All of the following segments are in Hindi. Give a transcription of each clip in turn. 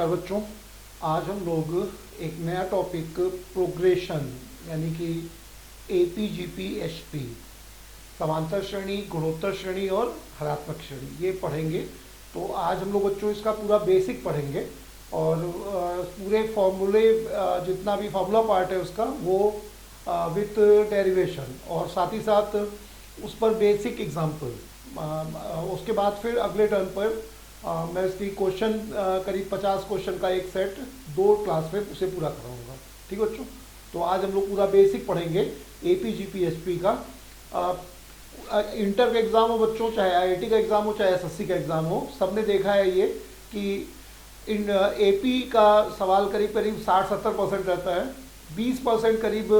नमस्कार बच्चों। आज हम लोग एक नया टॉपिक प्रोग्रेशन यानी कि APGP HP समांतर श्रेणी, गुणोत्तर श्रेणी और हरात्मक श्रेणी ये पढ़ेंगे। तो आज हम लोग बच्चों इसका पूरा बेसिक पढ़ेंगे और पूरे फॉर्मूले जितना भी फार्मूला पार्ट है उसका वो विथ डेरिवेशन और साथ ही साथ उस पर बेसिक एग्जाम्पल। उसके बाद फिर अगले टर्म पर मैं इसकी क्वेश्चन करीब 50 क्वेश्चन का एक सेट 2 क्लास में उसे पूरा कराऊंगा। ठीक है बच्चों, तो आज हम लोग पूरा बेसिक पढ़ेंगे APGP HP का। इंटर का एग्ज़ाम हो बच्चों, चाहे IIT का एग्ज़ाम हो, चाहे SSC का एग्ज़ाम हो, सबने देखा है ये कि इन AP का सवाल करीब करीब 60-70% रहता है, 20% करीब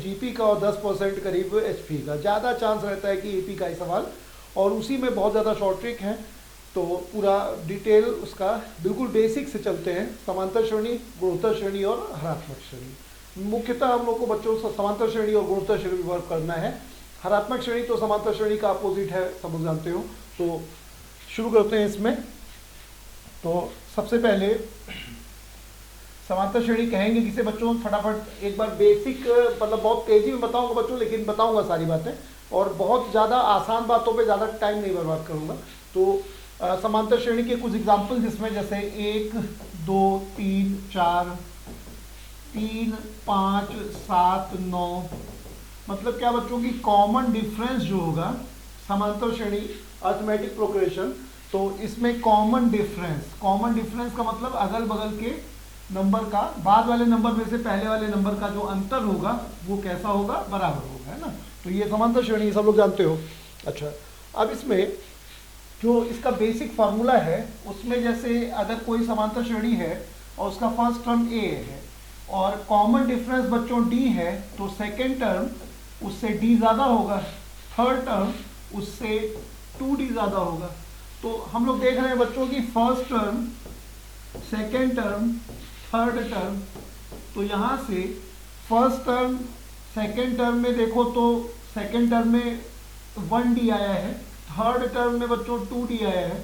GP का और 10% करीब HP का। ज़्यादा चांस रहता है कि AP का ही सवाल, और उसी में बहुत ज़्यादा शॉर्ट ट्रिक हैं। तो पूरा डिटेल उसका बिल्कुल बेसिक से चलते हैं। समांतर श्रेणी, गुणोत्तर श्रेणी और हरात्मक श्रेणी। मुख्यतः हम लोग को बच्चों से समांतर श्रेणी और गुणोत्तर श्रेणी वर्क करना है। हरात्मक श्रेणी तो समांतर श्रेणी का अपोजिट है, सब लोग जानते हो। तो शुरू करते हैं इसमें। तो सबसे पहले समांतर श्रेणी कहेंगे किसे बच्चों, फटाफट एक बार बेसिक, मतलब बहुत तेजी में बताऊंगा बच्चों, लेकिन बताऊंगा सारी बातें और बहुत ज़्यादा आसान बातों पे ज़्यादा टाइम नहीं बर्बाद करूंगा। तो समांतर श्रेणी के कुछ एग्जाम्पल जिसमें जैसे 1, 2, 3, 4, 3, 5, 7, 9, मतलब क्या बच्चों की कॉमन डिफरेंस जो होगा समांतर श्रेणी अर्थमेटिक प्रोग्रेशन, तो इसमें कॉमन डिफरेंस का मतलब अगल बगल के नंबर का बाद वाले नंबर में से पहले वाले नंबर का जो अंतर होगा वो कैसा होगा, बराबर होगा, है ना। तो ये समांतर श्रेणी सब लोग जानते हो। अच्छा, अब इसमें जो इसका बेसिक फार्मूला है उसमें जैसे अगर कोई समांतर श्रेणी है और उसका फर्स्ट टर्म A है और कॉमन डिफरेंस बच्चों D है, तो सेकेंड टर्म उससे D ज़्यादा होगा, थर्ड टर्म उससे 2D ज़्यादा होगा। तो हम लोग देख रहे हैं बच्चों की first term, second term, third term. तो यहाँ से फर्स्ट टर्म सेकेंड टर्म में देखो तो सेकेंड टर्म में 1D आया है, थर्ड टर्म में बच्चों 2D आया है,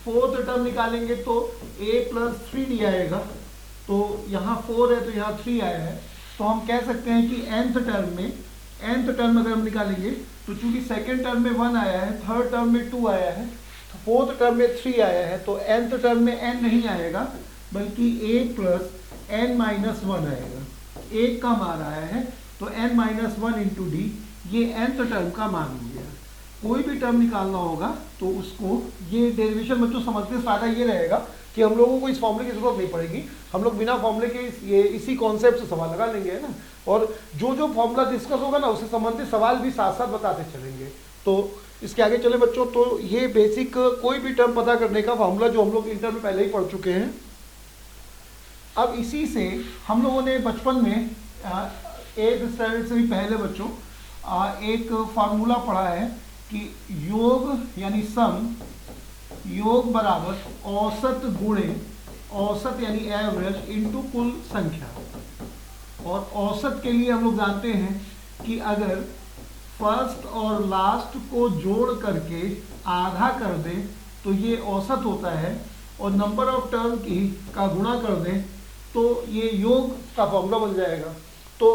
फोर्थ टर्म निकालेंगे तो A + 3D आएगा। तो यहाँ 4 है तो यहाँ 3 आया है। तो हम कह सकते हैं कि nth टर्म अगर हम निकालेंगे तो चूंकि सेकेंड टर्म में 1 आया है, थर्ड टर्म में 2 आया है, फोर्थ टर्म में 3 आया है, तो nth टर्म में n नहीं आएगा बल्कि A + n-1 आएगा। एक का मान आया है तो n-1 × D, ये nth टर्म का मान हो गया। कोई भी टर्म निकालना होगा तो उसको, ये डेरिवेशन बच्चों समझने से फायदा ये रहेगा कि हम लोगों को इस फॉर्मूले की जरूरत नहीं पड़ेगी, हम लोग बिना फॉर्मूले के ये इसी कॉन्सेप्ट से सवाल लगा लेंगे, है ना। और जो जो फॉर्मूला डिस्कस होगा ना उससे संबंधित सवाल भी साथ साथ बताते चलेंगे। तो इसके आगे चले बच्चों, तो ये बेसिक कोई भी टर्म पता करने का फॉर्मूला जो हम लोग इंटर में पहले ही पढ़ चुके हैं। अब इसी से हम लोगों ने बचपन में 8th स्टैंडर्ड से भी पहले बच्चों एक फार्मूला पढ़ा है कि योग यानी सम, योग बराबर औसत गुणे औसत यानी एवरेज इनटू कुल संख्या। और औसत के लिए हम लोग जानते हैं कि अगर फर्स्ट और लास्ट को जोड़ करके आधा कर दें तो ये औसत होता है, और नंबर ऑफ टर्म का गुणा कर दें तो ये योग का फॉर्मूला बन जाएगा। तो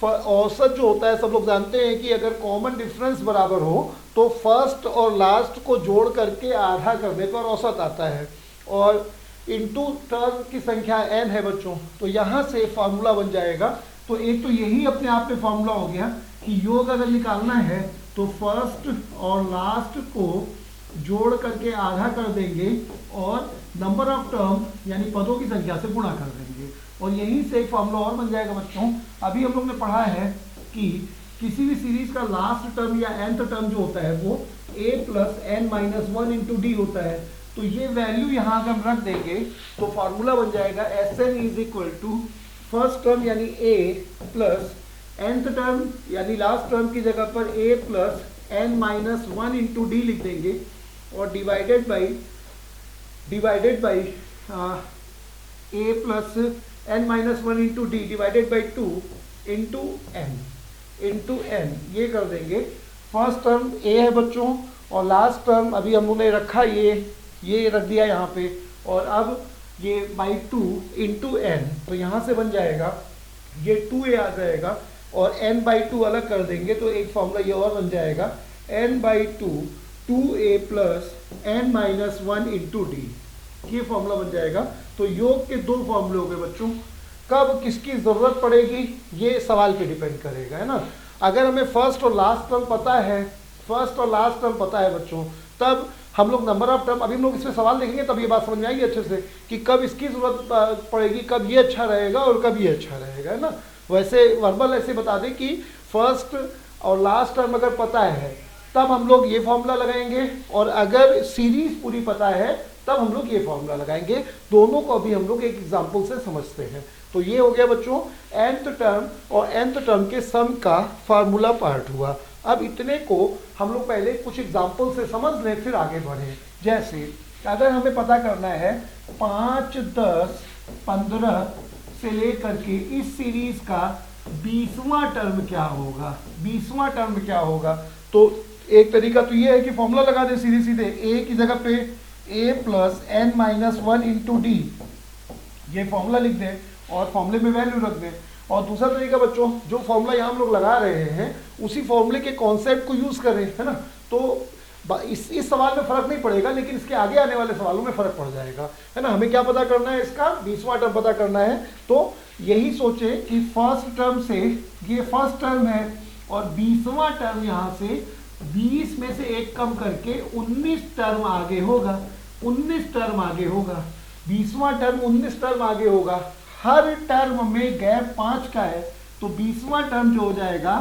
औसत जो होता है सब लोग जानते हैं कि अगर कॉमन डिफरेंस बराबर हो तो फर्स्ट और लास्ट को जोड़ करके आधा करने पर औसत आता है, और इनटू टर्म की संख्या n है बच्चों। तो यहाँ से फार्मूला बन जाएगा। तो एक तो यही अपने आप में फार्मूला हो गया कि योग अगर निकालना है तो फर्स्ट और लास्ट को जोड़ करके आधा कर देंगे और नंबर ऑफ टर्म यानी पदों की संख्या से गुणा कर देंगे, और यहीं से एक फार्मूला और बन जाएगा बच्चों। अभी हम लोग ने पढ़ा है कि किसी भी सीरीज का लास्ट टर्म या nth टर्म जो होता है वो A + n-1 × D होता है। तो ये वैल्यू यहाँ अगर हम रख देंगे तो फार्मूला बन जाएगा Sn = फर्स्ट टर्म यानी A प्लस nth टर्म यानी लास्ट टर्म की जगह पर A + n-1 × D लिख देंगे, और divided by A + n-1 × D divided by 2 × n ये कर देंगे। फर्स्ट टर्म A है बच्चों और लास्ट टर्म अभी हम लोगों ने रखा ये रख दिया यहाँ पे, और अब ये बाई 2 इंटू एन, तो यहाँ से बन जाएगा ये 2a आ जाएगा और n बाई 2 अलग कर देंगे तो एक फॉर्मूला ये और बन जाएगा n by 2 2a plus n minus 1 into d, ये फॉर्मूला बन जाएगा। तो योग के दो फॉर्मूले हो गए बच्चों। कब किसकी ज़रूरत पड़ेगी ये सवाल पे डिपेंड करेगा, है ना। अगर हमें फर्स्ट और लास्ट टर्म पता है, फर्स्ट और लास्ट टर्म पता है बच्चों, तब हम लोग नंबर ऑफ टर्म, अभी हम लोग इसमें सवाल देखेंगे तब ये बात समझ में आएगी अच्छे से कि कब इसकी ज़रूरत पड़ेगी, कब ये अच्छा रहेगा और कब ये अच्छा रहेगा, है ना। वैसे वर्बल ऐसे बता दें कि फर्स्ट और लास्ट टर्म अगर पता है तब हम लोग ये फॉर्मूला लगाएंगे, और अगर सीरीज पूरी पता है तब हम लोग ये फॉर्मूला लगाएंगे। दोनों को अभी हम लोग एक एग्जाम्पल से समझते हैं। तो ये हो गया बच्चों nth टर्म और nth टर्म के सम का फार्मूला पार्ट हुआ। अब इतने को हम लोग पहले कुछ एग्जाम्पल से समझ लें फिर आगे बढ़ें। जैसे अगर हमें पता करना है 5, 10, 15 से लेकर के इस सीरीज का 20वां टर्म क्या होगा, 20वां टर्म क्या होगा, तो एक तरीका तो ये है कि फॉर्मूला लगा दे सीधे सीधे, a की जगह पे a plus n minus 1 into d, ये फॉर्मूला लिख दें और फॉर्मूले में वैल्यू रख दें। और दूसरा तरीका बच्चों, जो फॉर्मूला यहाँ हम लोग लगा रहे हैं उसी फॉर्मूले के कॉन्सेप्ट को यूज़ करें, है ना। तो इस सवाल में फ़र्क नहीं पड़ेगा, लेकिन इसके आगे आने वाले सवालों में फ़र्क पड़ जाएगा, है ना। हमें क्या पता करना है, इसका 20वां टर्म पता करना है। तो यही सोचे कि फर्स्ट टर्म से, ये फर्स्ट टर्म है और 20वां टर्म यहाँ से 20 में से एक कम करके 19 टर्म आगे होगा, 19 टर्म आगे होगा, 20वां टर्म 19 टर्म आगे होगा। हर टर्म में गैप 5 का है, तो 20वां टर्म जो हो जाएगा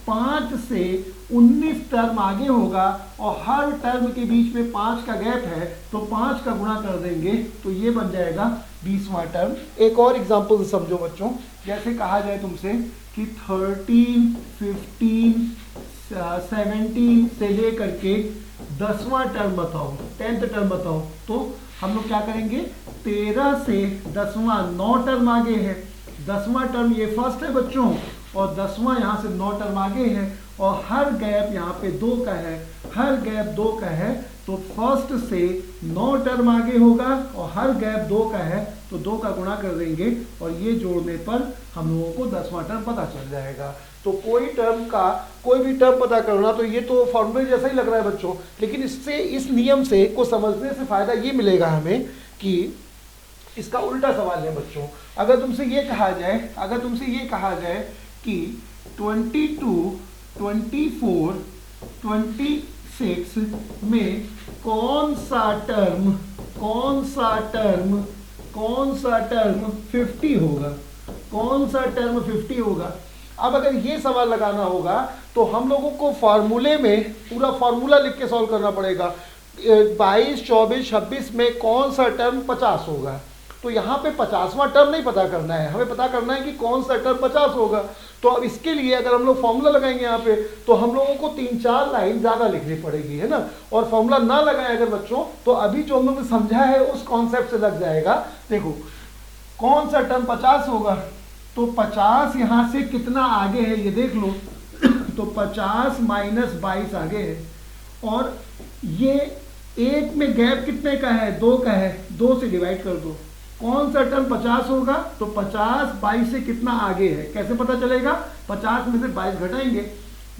5 से 19 टर्म आगे होगा, और हर टर्म के बीच में 5 का गैप है तो 5 का गुणा कर देंगे तो ये बन जाएगा 20वां टर्म। एक और एग्जांपल समझो बच्चों, जैसे कहा जाए तुमसे कि 13, 15, 17 से लेकर के 10वां टर्म बताओ, 10th टर्म बताओ, तो हम लोग क्या करेंगे, 13 से 10वां 9 टर्म आगे है, 10वां टर्म ये फर्स्ट है बच्चों और 10वां यहाँ से 9 टर्म आगे है, और हर गैप यहाँ पे 2 का है, हर गैप 2 का है, तो फर्स्ट से 9 टर्म आगे होगा और हर गैप 2 का है तो 2 का गुणा कर देंगे और ये जोड़ने पर हम लोगों को 10वां टर्म पता चल जाएगा। तो कोई टर्म का कोई भी टर्म पता करना, तो ये तो फॉर्मूले जैसा ही लग रहा है बच्चों, लेकिन इससे, इस नियम से को समझने से फ़ायदा ये मिलेगा हमें कि इसका उल्टा सवाल है बच्चों। अगर तुमसे ये कहा जाए, अगर तुमसे ये कहा जाए कि 22, 24, 26 में कौन सा टर्म 50 होगा, कौन सा टर्म 50 होगा। अब अगर ये सवाल लगाना होगा तो हम लोगों को फार्मूले में पूरा फार्मूला लिख के सॉल्व करना पड़ेगा। 22, 24, 26 में कौन सा टर्म 50 होगा। तो यहाँ पे 50वां टर्म नहीं पता करना है, हमें पता करना है कि कौन सा टर्म 50 होगा। तो अब इसके लिए अगर हम लोग फॉर्मूला लगाएंगे यहाँ पे, तो हम लोगों को 3-4 लाइन ज़्यादा लिखनी पड़ेगी, है ना। और फॉर्मूला ना लगाए अगर बच्चों, तो अभी जो हम लोग ने समझा है उस कॉन्सेप्ट से लग जाएगा। देखो कौन सा टर्म 50 होगा, तो 50 यहाँ से कितना आगे है ये देख लो, तो 50 माइनस 22 आगे है, और ये एक में गैप कितने का है, 2 का है, 2 से डिवाइड कर दो। कौन सा टर्म 50 होगा, तो 50 22 से कितना आगे है, कैसे पता चलेगा, 50 में से 22 घटाएंगे,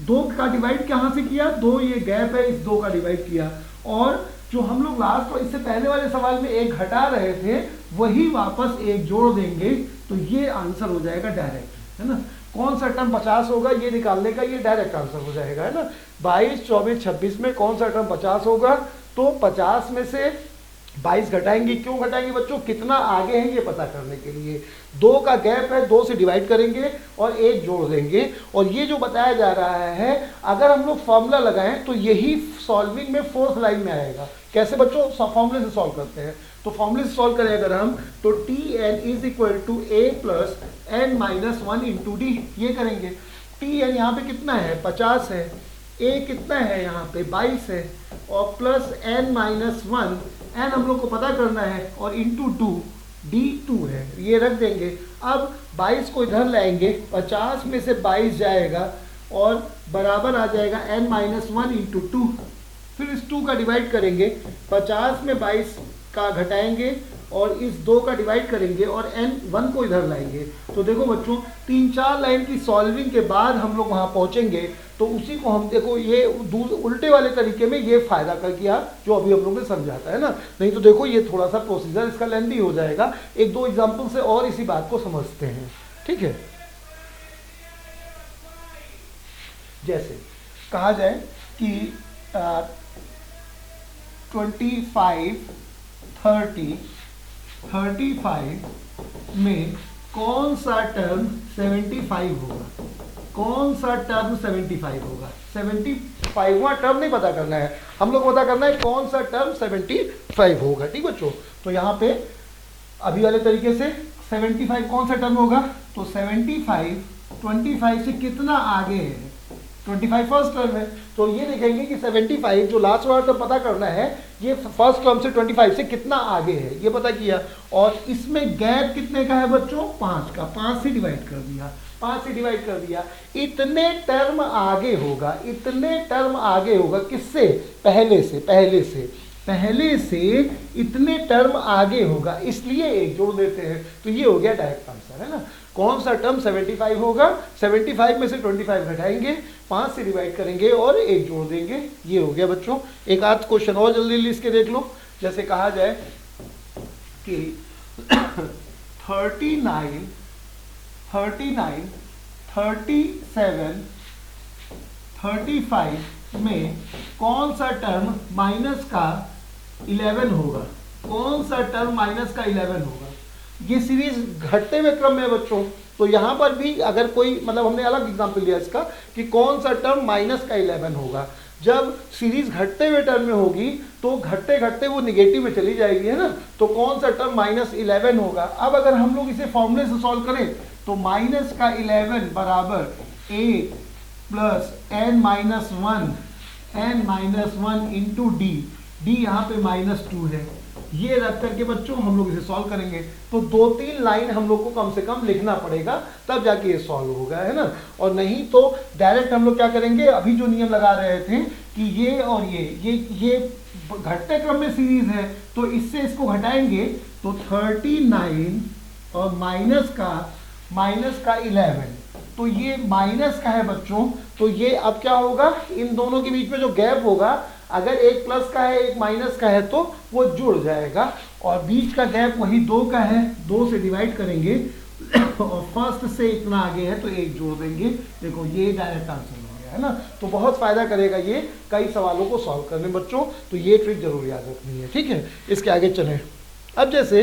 2 का डिवाइड कहाँ से किया, 2 ये गैप है, इस 2 का डिवाइड किया, और जो हम लोग लास्ट इससे पहले वाले सवाल में 1 घटा रहे थे वही वापस 1 जोड़ देंगे, तो ये आंसर हो जाएगा डायरेक्ट, है ना। कौन सा टर्म 50 होगा ये निकालने का ये डायरेक्ट आंसर हो जाएगा, है ना। 22, 24, 26 में कौन सा टर्म 50 होगा, तो 50 में से 22 घटाएंगे। क्यों घटाएंगे बच्चों, कितना आगे है ये पता करने के लिए। 2 का गैप है, 2 से डिवाइड करेंगे और 1 जोड़ देंगे। और ये जो बताया जा रहा है, अगर हम लोग फॉर्मूला लगाएं तो यही सॉल्विंग में 4th लाइन में आएगा। कैसे बच्चों, फॉर्मूले से सॉल्व करते हैं। तो फॉर्मूले से सॉल्व करें अगर हम, तो Tn is equal to a plus n minus 1 into d, ये करेंगे। Tn यहाँ पे कितना है, 50 है, a कितना है यहाँ पे 22 है, और प्लस n माइनस 1, n हम लोग को पता करना है, और इंटू 2, d2 है, ये रख देंगे। अब 22 को इधर लाएंगे, 50 में से 22 जाएगा और बराबर आ जाएगा n माइनस 1 इंटू 2। फिर इस 2 का डिवाइड करेंगे, 50 में 22 का घटाएंगे और इस 2 का डिवाइड करेंगे और n1 को इधर लाएंगे। तो देखो बच्चों 3-4 लाइन की सॉल्विंग के बाद हम लोग वहाँ पहुँचेंगे। तो उसी को हम देखो ये उल्टे वाले तरीके में ये फायदा कर किया जो अभी हम लोग ने समझाता है ना। नहीं तो देखो ये थोड़ा सा प्रोसीजर इसका लेंथी हो जाएगा। 1-2 एग्जाम्पल से और इसी बात को समझते हैं, ठीक है। जैसे कहा जाए कि 25, 30, 35 में कौन सा टर्म 75 होगा, कौन सा टर्म 75 होगा। 75वां टर्म नहीं पता करना है, हम लोग पता करना है कौन सा टर्म 75 होगा, ठीक बच्चों। तो यहाँ पे अभी वाले तरीके से 75 कौन सा टर्म होगा, तो 75 25 से कितना आगे है, 25 फर्स्ट टर्म है। तो ये देखेंगे कि 75 जो लास्ट वाला टर्म पता करना है ये फर्स्ट टर्म से 25 से कितना आगे है, ये पता किया। और इसमें गैप कितने का है बच्चों, 5 का, 5 से डिवाइड कर दिया, 5 से डिवाइड कर दिया। इतने टर्म आगे होगा, इतने टर्म आगे होगा किससे, पहले से इतने टर्म आगे होगा, इसलिए एक जोड़ देते हैं। तो ये हो गया डायरेक्ट आंसर, है ना। कौन सा टर्म 75 होगा, 75 में से 25 घटाएंगे, 5 से डिवाइड करेंगे और एक जोड़ देंगे, ये हो गया बच्चों। एक आध क्वेश्चन और जल्दी लिख के देख लो। जैसे कहा जाए कि 39, 37, 35 में कौन सा टर्म माइनस का 11 होगा, कौन सा टर्म माइनस का 11 होगा। ये सीरीज घटते हुए क्रम में बच्चों। तो यहाँ पर भी अगर कोई मतलब हमने अलग एग्जांपल लिया इसका कि कौन सा टर्म माइनस का 11 होगा। जब सीरीज घटते हुए टर्म में होगी तो घटते घटते वो निगेटिव में चली जाएगी, है ना। तो कौन सा टर्म -11 होगा। अब अगर हम लोग इसे फॉर्मूले से सॉल्व करें तो माइनस का 11 बराबर a plus n-1 into D, यहाँ पे -2 है। ये रख करके बच्चों हम लोग इसे सॉल्व करेंगे तो 2-3 लाइन हम लोग को कम से कम लिखना पड़ेगा, तब जाके ये सॉल्व होगा, है ना। और नहीं तो डायरेक्ट हम लोग क्या करेंगे, अभी जो नियम लगा रहे थे कि ये और ये घटते क्रम में सीरीज है तो इससे इसको घटाएंगे तो 39 और माइनस का 11, तो ये माइनस का है बच्चों। तो ये अब क्या होगा, इन दोनों के बीच में जो गैप होगा, अगर एक प्लस का है एक माइनस का है तो वो जुड़ जाएगा, और बीच का गैप वही 2 का है, 2 से डिवाइड करेंगे और फर्स्ट से इतना आगे है तो एक जोड़ देंगे। देखो ये डायरेक्ट आंसर हो गया, है ना। तो बहुत फायदा करेगा ये कई सवालों को सॉल्व करने बच्चों। तो ये ट्रिक जरूर याद रखनी है, ठीक है। इसके आगे चलें। अब जैसे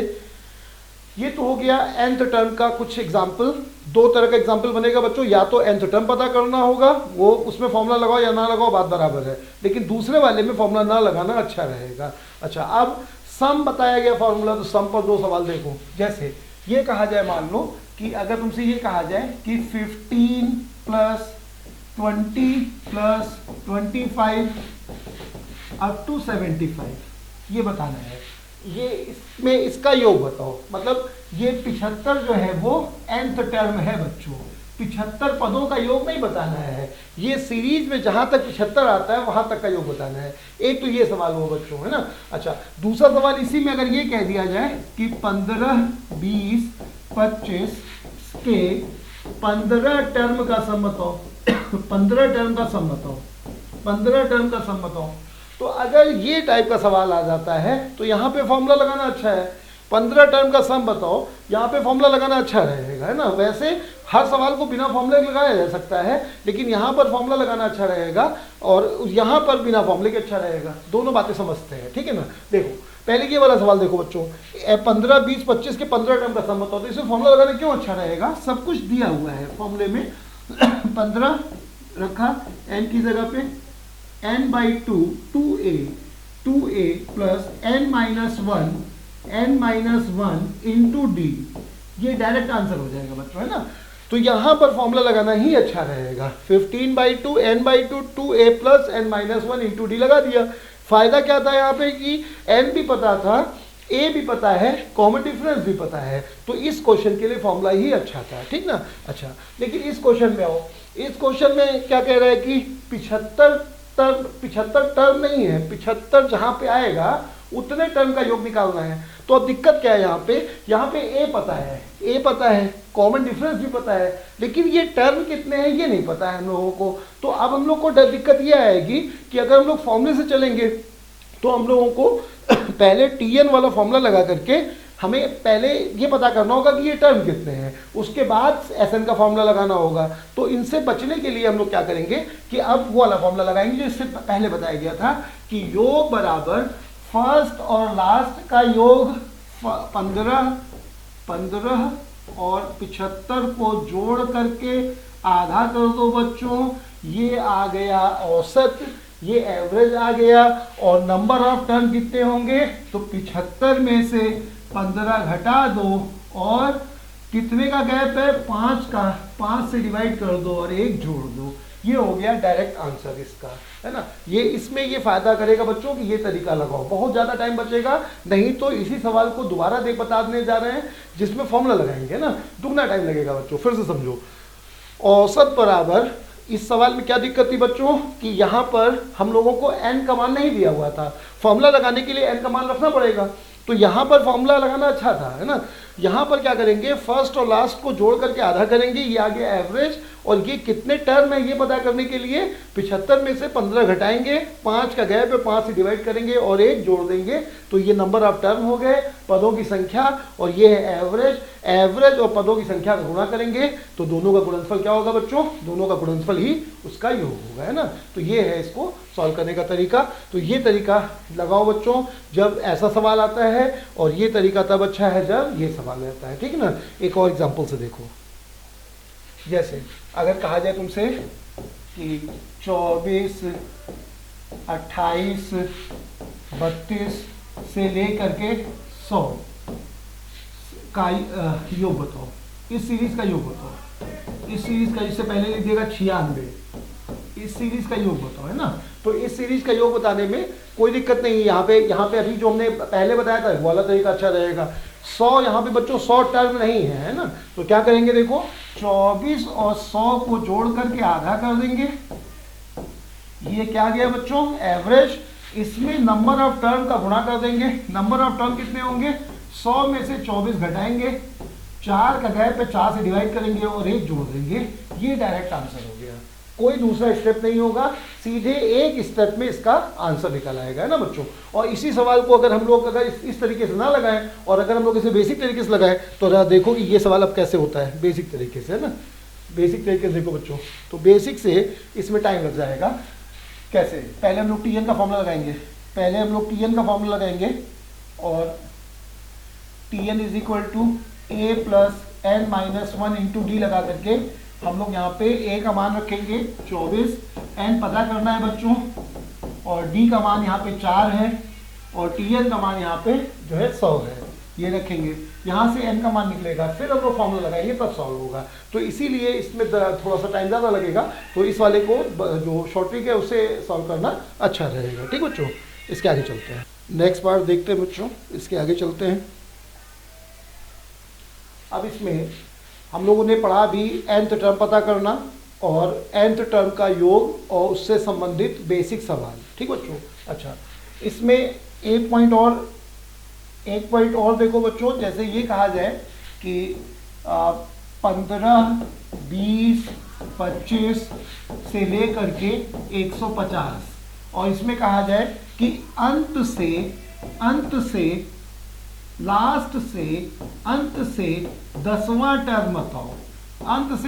ये तो हो गया nth टर्म का कुछ एग्जाम्पल। 2 तरह का एग्जाम्पल बनेगा बच्चों, या तो nth टर्म पता करना होगा, वो उसमें फॉर्मूला लगाओ या ना लगाओ बात बराबर है, लेकिन दूसरे वाले में फॉर्मूला ना लगाना अच्छा रहेगा। अच्छा, अब सम बताया गया फॉर्मूला, तो सम पर 2 सवाल देखो। जैसे ये कहा जाए, मान लो कि अगर तुमसे ये कहा जाए कि 15 प्लस 20 प्लस 25 अप टू 75, ये बताना है। ये इसमें इसका योग बताओ, मतलब ये 75 जो है वो nth टर्म है बच्चों, 75 पदों का योग नहीं बताना है। ये सीरीज में जहां तक 75 आता है वहां तक का योग बताना है। एक तो ये सवाल हो बच्चों, है ना। अच्छा, दूसरा सवाल इसी में अगर ये कह दिया जाए कि 15, 20, 25 के 15 टर्म का सम बताओ 15 टर्म का सम बताओ, 15 टर्म का सम बताओ। तो अगर ये टाइप का सवाल आ जाता है तो यहाँ पे फॉर्मूला लगाना अच्छा है। 15 टर्म का सम बताओ, यहाँ पे फॉर्मूला लगाना अच्छा रहेगा, है ना। वैसे हर सवाल को बिना फॉर्मूले लगाया जा सकता है, लेकिन यहाँ पर फॉर्मूला लगाना अच्छा रहेगा और यहाँ पर बिना फॉर्मूले के अच्छा रहेगा। दोनों बातें समझते हैं, ठीक है ना। देखो पहले ये वाला सवाल देखो बच्चों, 15, 20, 25 के 15 टर्म का सम बताओ। तो इसमें फॉर्मूला लगाना क्यों अच्छा रहेगा, सब कुछ दिया हुआ है फॉर्मूले में। 15 रखा n की जगह पे, n/2 2a plus n-1 into d, ये डायरेक्ट आंसर हो जाएगा बच्चों, है ना। तो यहाँ पर फॉर्मूला लगाना ही अच्छा रहेगा। 15/2 n/2 2a plus n-1 into d लगा दिया। फायदा क्या था यहाँ पे कि n भी पता था, a भी पता है, कॉमन डिफरेंस भी पता है। तो इस क्वेश्चन के लिए फॉर्मूला ही अच्छा था, ठीक ना। अच्छा, लेकिन इस क्वेश्चन में आओ, इस क्वेश्चन में क्या कह रहा है कि 75 टर्म नहीं है, 75 जहाँ पे आएगा उतने टर्म का योग निकालना है। तो अब दिक्कत क्या है यहाँ पे ए पता है, कॉमन डिफरेंस भी पता है, लेकिन ये टर्म कितने हैं ये नहीं पता है हम लोगों को। तो अब हम लोग को दिक्कत ये आएगी कि अगर हम लोग फॉर्मूले से चलेंगे तो हम लोगों को पहले TN वाला फॉर्मूला लगा करके हमें पहले ये पता करना होगा कि ये टर्म कितने हैं, उसके बाद SN का फॉर्मूला लगाना होगा। तो इनसे बचने के लिए हम लोग क्या करेंगे कि अब वो वाला फॉर्मूला लगाएंगे जो इससे पहले बताया गया था कि योग बराबर फर्स्ट और लास्ट का योग 15 और 75 को जोड़ करके आधा कर दो बच्चों, ये आ गया औसत, ये एवरेज आ गया। और नंबर ऑफ टर्म कितने होंगे तो 75 में से 15 घटा दो और कितने का गैप है 5 का, 5 से डिवाइड कर दो और 1 जोड़ दो। ये हो गया डायरेक्ट आंसर इसका, है ना। ये इसमें ये फायदा करेगा बच्चों कि ये तरीका लगाओ, बहुत ज़्यादा टाइम बचेगा। नहीं तो इसी सवाल को दोबारा बताने जा रहे हैं जिसमें फॉर्मूला लगाएंगे ना, दुगना टाइम लगेगा बच्चों। फिर से समझो, औसत बराबर, इस सवाल में क्या दिक्कत थी बच्चों कि यहाँ पर हम लोगों को n का मान नहीं दिया हुआ था, फॉर्मूला लगाने के लिए n का मान रखना पड़ेगा। तो यहाँ पर फॉर्मूला लगाना अच्छा था, है ना। यहाँ पर क्या करेंगे, फर्स्ट और लास्ट को जोड़ करके आधा करेंगे, ये आ गया एवरेज। और ये कितने टर्म है ये पता करने के लिए 75 में से 15 घटाएंगे, 5 का गैप है, 5 से डिवाइड करेंगे और 1 जोड़ देंगे। तो ये नंबर ऑफ टर्म हो गए, पदों की संख्या, और ये है एवरेज। एवरेज और पदों की संख्या का गुणा करेंगे तो दोनों का गुणनफल क्या होगा बच्चों, दोनों का गुणनफल ही उसका योग होगा, है ना। तो ये है इसको सॉल्व करने का तरीका। तो ये तरीका लगाओ बच्चों जब ऐसा सवाल आता है, और ये तरीका तब अच्छा है जब ये सवाल रहता है, ठीक है ना। एक और एग्जाम्पल से देखो, जैसे अगर कहा जाए तुमसे कि 24, 28, 32 से लेकर के 100 का योग बताओ, इस सीरीज का योग बताओ, इस सीरीज का, इससे पहले लिख देगा 96, इस सीरीज का योग बताओ, है ना। तो इस सीरीज का योग बताने में कोई दिक्कत नहीं है। यहाँ पे अभी जो हमने पहले बताया था वो वाला तरीका अच्छा रहेगा। 100 यहाँ पे बच्चों 100 टर्म नहीं है ना। तो क्या करेंगे, देखो 24 और 100 को जोड़ करके आधा कर देंगे, ये क्या गया बच्चों एवरेज। इसमें नंबर ऑफ टर्म का गुणा कर देंगे, नंबर ऑफ टर्म कितने होंगे 100 में से 24 घटाएंगे, 4 का गैप पे 4 से डिवाइड करेंगे और 1 जोड़ देंगे। ये डायरेक्ट आंसर हो गया, कोई दूसरा स्टेप नहीं होगा, सीधे एक स्टेप में इसका आंसर निकल आएगा, है ना बच्चों। और इसी सवाल को अगर हम लोग इस तरीके से ना लगाएं और अगर हम लोग इसे बेसिक तरीके से लगाएं तो देखो कि ये सवाल अब कैसे होता है बेसिक तरीके से, है ना। बेसिक तरीके से देखो बच्चों, तो बेसिक से इसमें टाइम लग जाएगा। कैसे, पहले हम लोग TN का फॉर्मूला लगाएंगे, और TN is equal to A plus n-1 into d लगा करके हम लोग यहाँ पे A का मान रखेंगे 24, n पता करना है बच्चों, और D का मान यहाँ पे 4 है, और TN का मान यहाँ पे जो है 100 है, ये रखेंगे। यहाँ से n का मान निकलेगा, फिर हम लोग फॉर्मूला लगाएंगे तब सॉल्व होगा। तो इसीलिए इसमें थोड़ा सा टाइम ज़्यादा लगेगा, तो इस वाले को जो शॉर्ट ट्रिक है उसे सॉल्व करना अच्छा रहेगा, ठीक बच्चों। इसके आगे चलते हैं, नेक्स्ट पार्ट देखते हैं बच्चों, इसके आगे चलते हैं। अब इसमें हम लोगों ने पढ़ा भी nth टर्म पता करना और nth टर्म का योग और उससे संबंधित बेसिक सवाल, ठीक बच्चों। अच्छा, इसमें एक पॉइंट और देखो बच्चों, जैसे ये कहा जाए कि 15, 20, 25 से लेकर के 150, और इसमें कहा जाए कि अंत से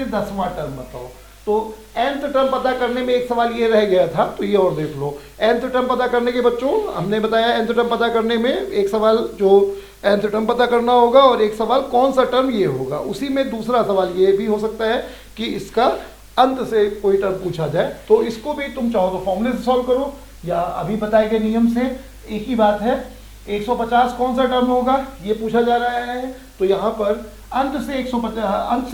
10वां टर्म बताओ। तो nth टर्म पता करने में एक सवाल ये रह गया था, तो ये और देख लो। nth टर्म पता करने के बच्चों हमने बताया, nth टर्म पता करने में एक सवाल जो nth टर्म पता करना होगा और एक सवाल कौन सा टर्म ये होगा। उसी में दूसरा सवाल ये भी हो सकता है कि इसका अंत से कोई टर्म पूछा जाए, तो इसको भी तुम चाहो तो फॉर्मूले से सॉल्व करो या अभी बताए गए नियम से। एक ही बात है, 150 कौन सा टर्म होगा ये पूछा जा रहा है, तो यहाँ पर अंत से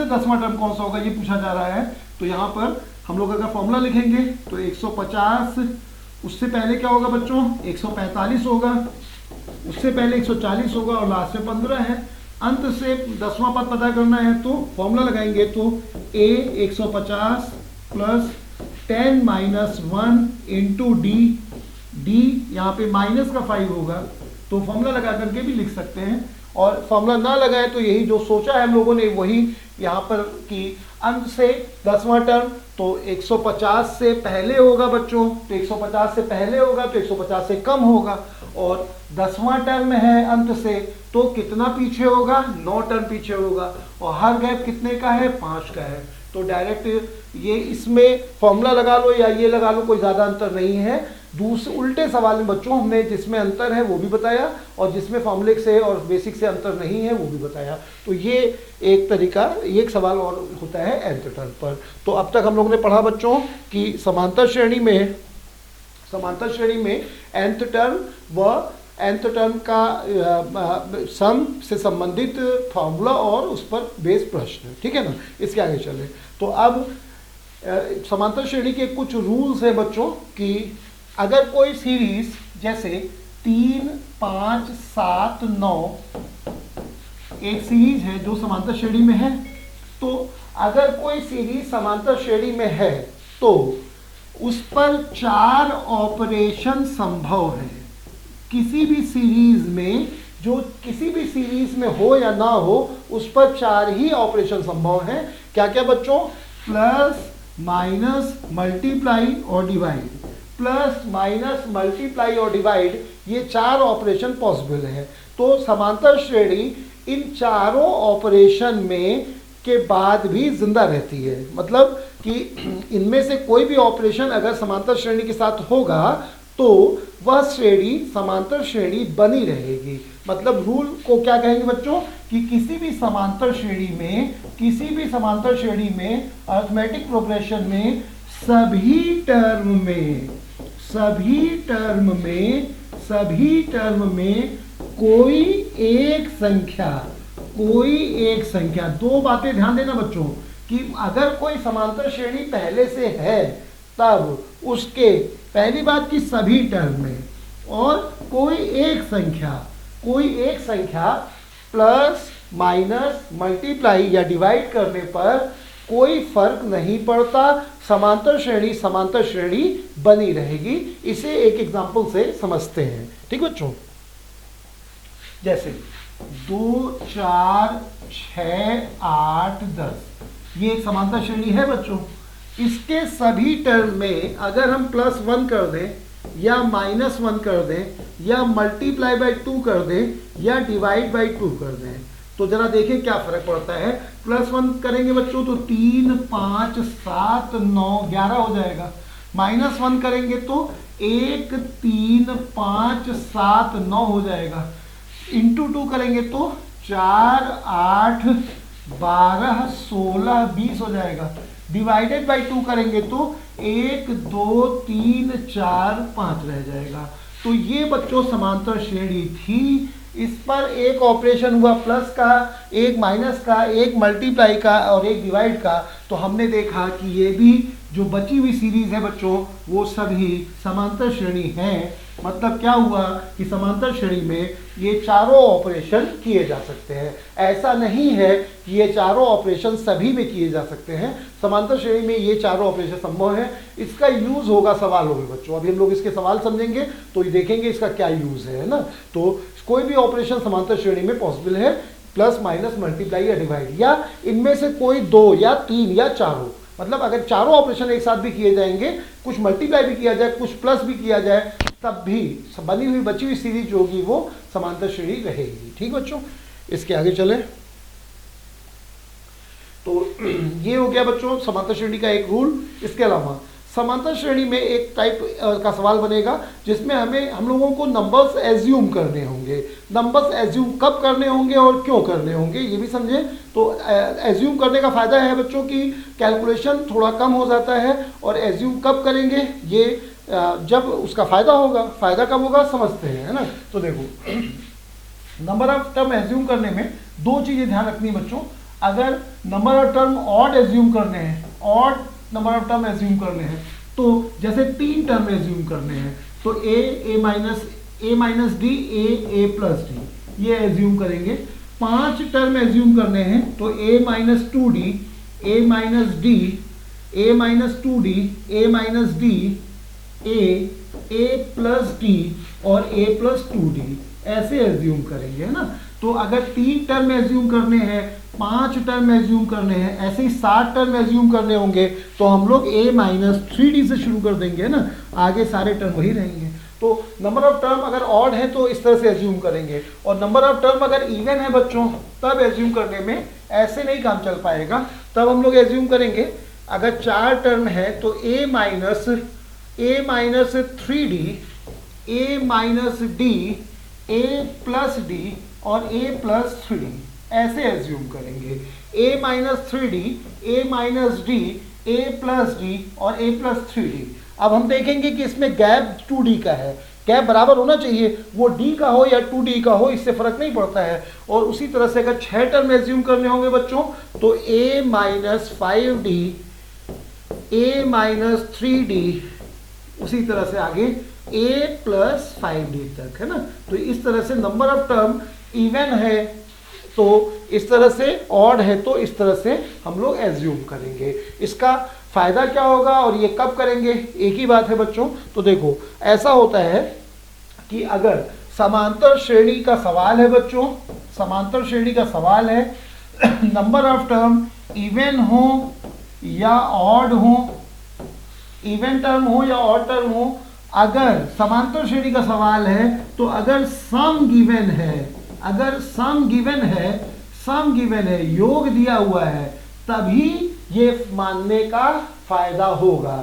10वां टर्म कौन सा होगा ये पूछा जा रहा है। तो यहाँ पर हम लोग अगर फॉर्मूला लिखेंगे तो 150, उससे पहले क्या होगा बच्चों 145 होगा, उससे पहले 140 होगा और लास्ट में 15 है। अंत से 10वां पद पता करना है तो फॉर्मूला लगाएंगे तो A 150 प्लस 10 - 1 इंटू डी, यहाँ पे माइनस का 5 होगा, तो फॉर्मूला लगा करके भी लिख सकते हैं, और फॉर्मूला ना लगाए तो यही जो सोचा है हम लोगों ने वही यहाँ पर कि अंत से 10वां टर्म तो 150 से पहले होगा बच्चों, तो 150 से पहले होगा तो 150 से कम होगा, और 10वां टर्म है अंत से तो कितना पीछे होगा, 9 टर्म पीछे होगा, और हर गैप कितने का है, 5 का है। तो डायरेक्ट ये इसमें फॉर्मूला लगा लो या ये लगा लो, कोई ज़्यादा अंतर नहीं है। दूसरे उल्टे सवाल में बच्चों हमने जिसमें अंतर है वो भी बताया, और जिसमें फॉर्मूले से और बेसिक से अंतर नहीं है वो भी बताया। तो ये एक तरीका, एक सवाल और होता है nth टर्म पर। तो अब तक हम लोगों ने पढ़ा बच्चों कि समांतर श्रेणी में nth टर्म व nth टर्म का सम से संबंधित फॉर्मूला और उस पर बेस प्रश्न, ठीक है ना। इसके आगे चले तो अब समांतर श्रेणी के कुछ रूल्स हैं बच्चों कि अगर कोई सीरीज जैसे 3, 5, 7, 9 एक सीरीज है जो समांतर श्रेणी में है, तो अगर कोई सीरीज समांतर श्रेणी में है तो उस पर 4 ऑपरेशन संभव है। किसी भी सीरीज में, जो किसी भी सीरीज में हो या ना हो, उस पर 4 ही ऑपरेशन संभव है। क्या क्या बच्चों, प्लस, माइनस, मल्टीप्लाई और डिवाइड, प्लस, माइनस, मल्टीप्लाई और डिवाइड, ये 4 ऑपरेशन पॉसिबल है। तो समांतर श्रेणी इन चारों ऑपरेशन में के बाद भी जिंदा रहती है, मतलब कि इनमें से कोई भी ऑपरेशन अगर समांतर श्रेणी के साथ होगा तो वह श्रेणी समांतर श्रेणी बनी रहेगी। मतलब रूल को क्या कहेंगे बच्चों कि किसी भी समांतर श्रेणी में अरिथमेटिक प्रोग्रेशन में सभी टर्म में कोई एक संख्या, दो बातें ध्यान देना बच्चों कि अगर कोई समांतर श्रेणी पहले से है तब उसके पहली बात कि सभी टर्म में, और कोई एक संख्या प्लस, माइनस, मल्टीप्लाई या डिवाइड करने पर कोई फर्क नहीं पड़ता, समांतर श्रेणी बनी रहेगी। इसे एक एग्जांपल से समझते हैं, ठीक बच्चों। जैसे 2, 4, 6, 8, 10 ये एक समांतर श्रेणी है बच्चों। इसके सभी टर्म में अगर हम +1 कर दें या -1 कर दें या मल्टीप्लाई बाई 2 कर दें या डिवाइड बाई 2 कर दें, तो जरा देखें क्या फर्क पड़ता है। +1 करेंगे बच्चों तो 3, 5, 7, 9, 11 हो जाएगा। -1 करेंगे तो 1, 3, 5, 7, 9 हो जाएगा। इंटू 2 करेंगे तो 4, 8, 12, 16, 20 हो जाएगा। डिवाइडेड बाई 2 करेंगे तो 1, 2, 3, 4, 5 रह जाएगा। तो ये बच्चों समांतर श्रेणी थी। इस पर एक ऑपरेशन हुआ प्लस का, एक माइनस का, एक मल्टीप्लाई का और एक डिवाइड का। तो हमने देखा कि ये भी जो बची हुई सीरीज है बच्चों वो सभी समांतर श्रेणी हैं। मतलब क्या हुआ कि समांतर श्रेणी में ये चारों ऑपरेशन किए जा सकते हैं। ऐसा नहीं है कि ये चारों ऑपरेशन सभी में किए जा सकते हैं, समांतर श्रेणी में ये चारों ऑपरेशन संभव है। इसका यूज होगा सवालों में बच्चों, अभी हम लोग इसके सवाल समझेंगे तो देखेंगे इसका क्या यूज है ना। तो कोई भी ऑपरेशन समांतर श्रेणी में पॉसिबल है, प्लस, माइनस, मल्टीप्लाई या डिवाइड, या इनमें से कोई 2 या 3 या चारों। मतलब अगर चारों ऑपरेशन एक साथ भी किए जाएंगे, कुछ मल्टीप्लाई भी किया जाए, कुछ प्लस भी किया जाए, तब भी बनी हुई बची हुई सीरीज जो होगी वो समांतर श्रेणी रहेगी। ठीक बच्चों, इसके आगे चले तो ये हो गया बच्चों समांतर श्रेणी का एक रूल। इसके अलावा समांतर श्रेणी में एक टाइप का सवाल बनेगा जिसमें हम लोगों को नंबर्स एज्यूम करने होंगे। नंबर्स एज्यूम कब करने होंगे और क्यों करने होंगे ये भी समझें। तो एज्यूम करने का फायदा है बच्चों की कैलकुलेशन थोड़ा कम हो जाता है, और एज्यूम कब करेंगे ये जब उसका फायदा होगा। फायदा कब होगा समझते हैं, है ना। तो देखो नंबर ऑफ टर्म एज्यूम करने में 2 चीजें ध्यान रखनी बच्चों। अगर number of term odd assume करने हैं, odd number of term assume करने हैं, तो जैसे 3 टर्म एज्यूम करने हैं तो a minus D, a plus D ये एज्यूम करेंगे। 5 टर्म एज्यूम करने हैं तो a minus 2d, a minus d, a minus 2d, a minus d, a plus d, और a प्लस 2d ऐसे एज्यूम करेंगे, है ना। तो अगर 3 टर्म एज्यूम करने हैं, 5 टर्म एज्यूम करने हैं, ऐसे ही 7 टर्म एज्यूम करने होंगे तो हम लोग a माइनस 3d से शुरू कर देंगे, है ना। आगे सारे टर्म वही रहेंगे। तो नंबर ऑफ टर्म अगर ऑड है तो इस तरह से एज्यूम करेंगे, और नंबर ऑफ टर्म अगर इवन है बच्चों तब एज्यूम करने में ऐसे नहीं काम चल पाएगा। तब हम लोग एज्यूम करेंगे अगर 4 टर्म है तो a minus 3d, a minus d, a plus d और a प्लस 3d ऐसे एज्यूम करेंगे। a minus 3d, a minus d, a plus d और a प्लस 3d। अब हम देखेंगे कि इसमें गैप 2d का है, गैप बराबर होना चाहिए, वो d का हो या 2d का हो इससे फर्क नहीं पड़ता है। और उसी तरह से अगर 6 टर्म एज्यूम करने होंगे बच्चों तो a minus 5d, a minus 3d, उसी तरह से आगे a प्लस 5d तक, है ना। तो इस तरह से नंबर ऑफ टर्म इवन है तो इस तरह से, ऑड है तो इस तरह से हम लोग एज्यूम करेंगे। इसका फायदा क्या होगा और ये कब करेंगे, एक ही बात है बच्चों। तो देखो ऐसा होता है कि अगर समांतर श्रेणी का सवाल है बच्चों, समांतर श्रेणी का सवाल है, नंबर ऑफ टर्म इवन हो या ऑड हो, इवन टर्म हो या ऑड टर्म हो, अगर समांतर श्रेणी का सवाल है तो अगर सम गिवन है, अगर सम गिवन है, सम गिवन है, योग दिया हुआ है, तभी ये मानने का फायदा होगा,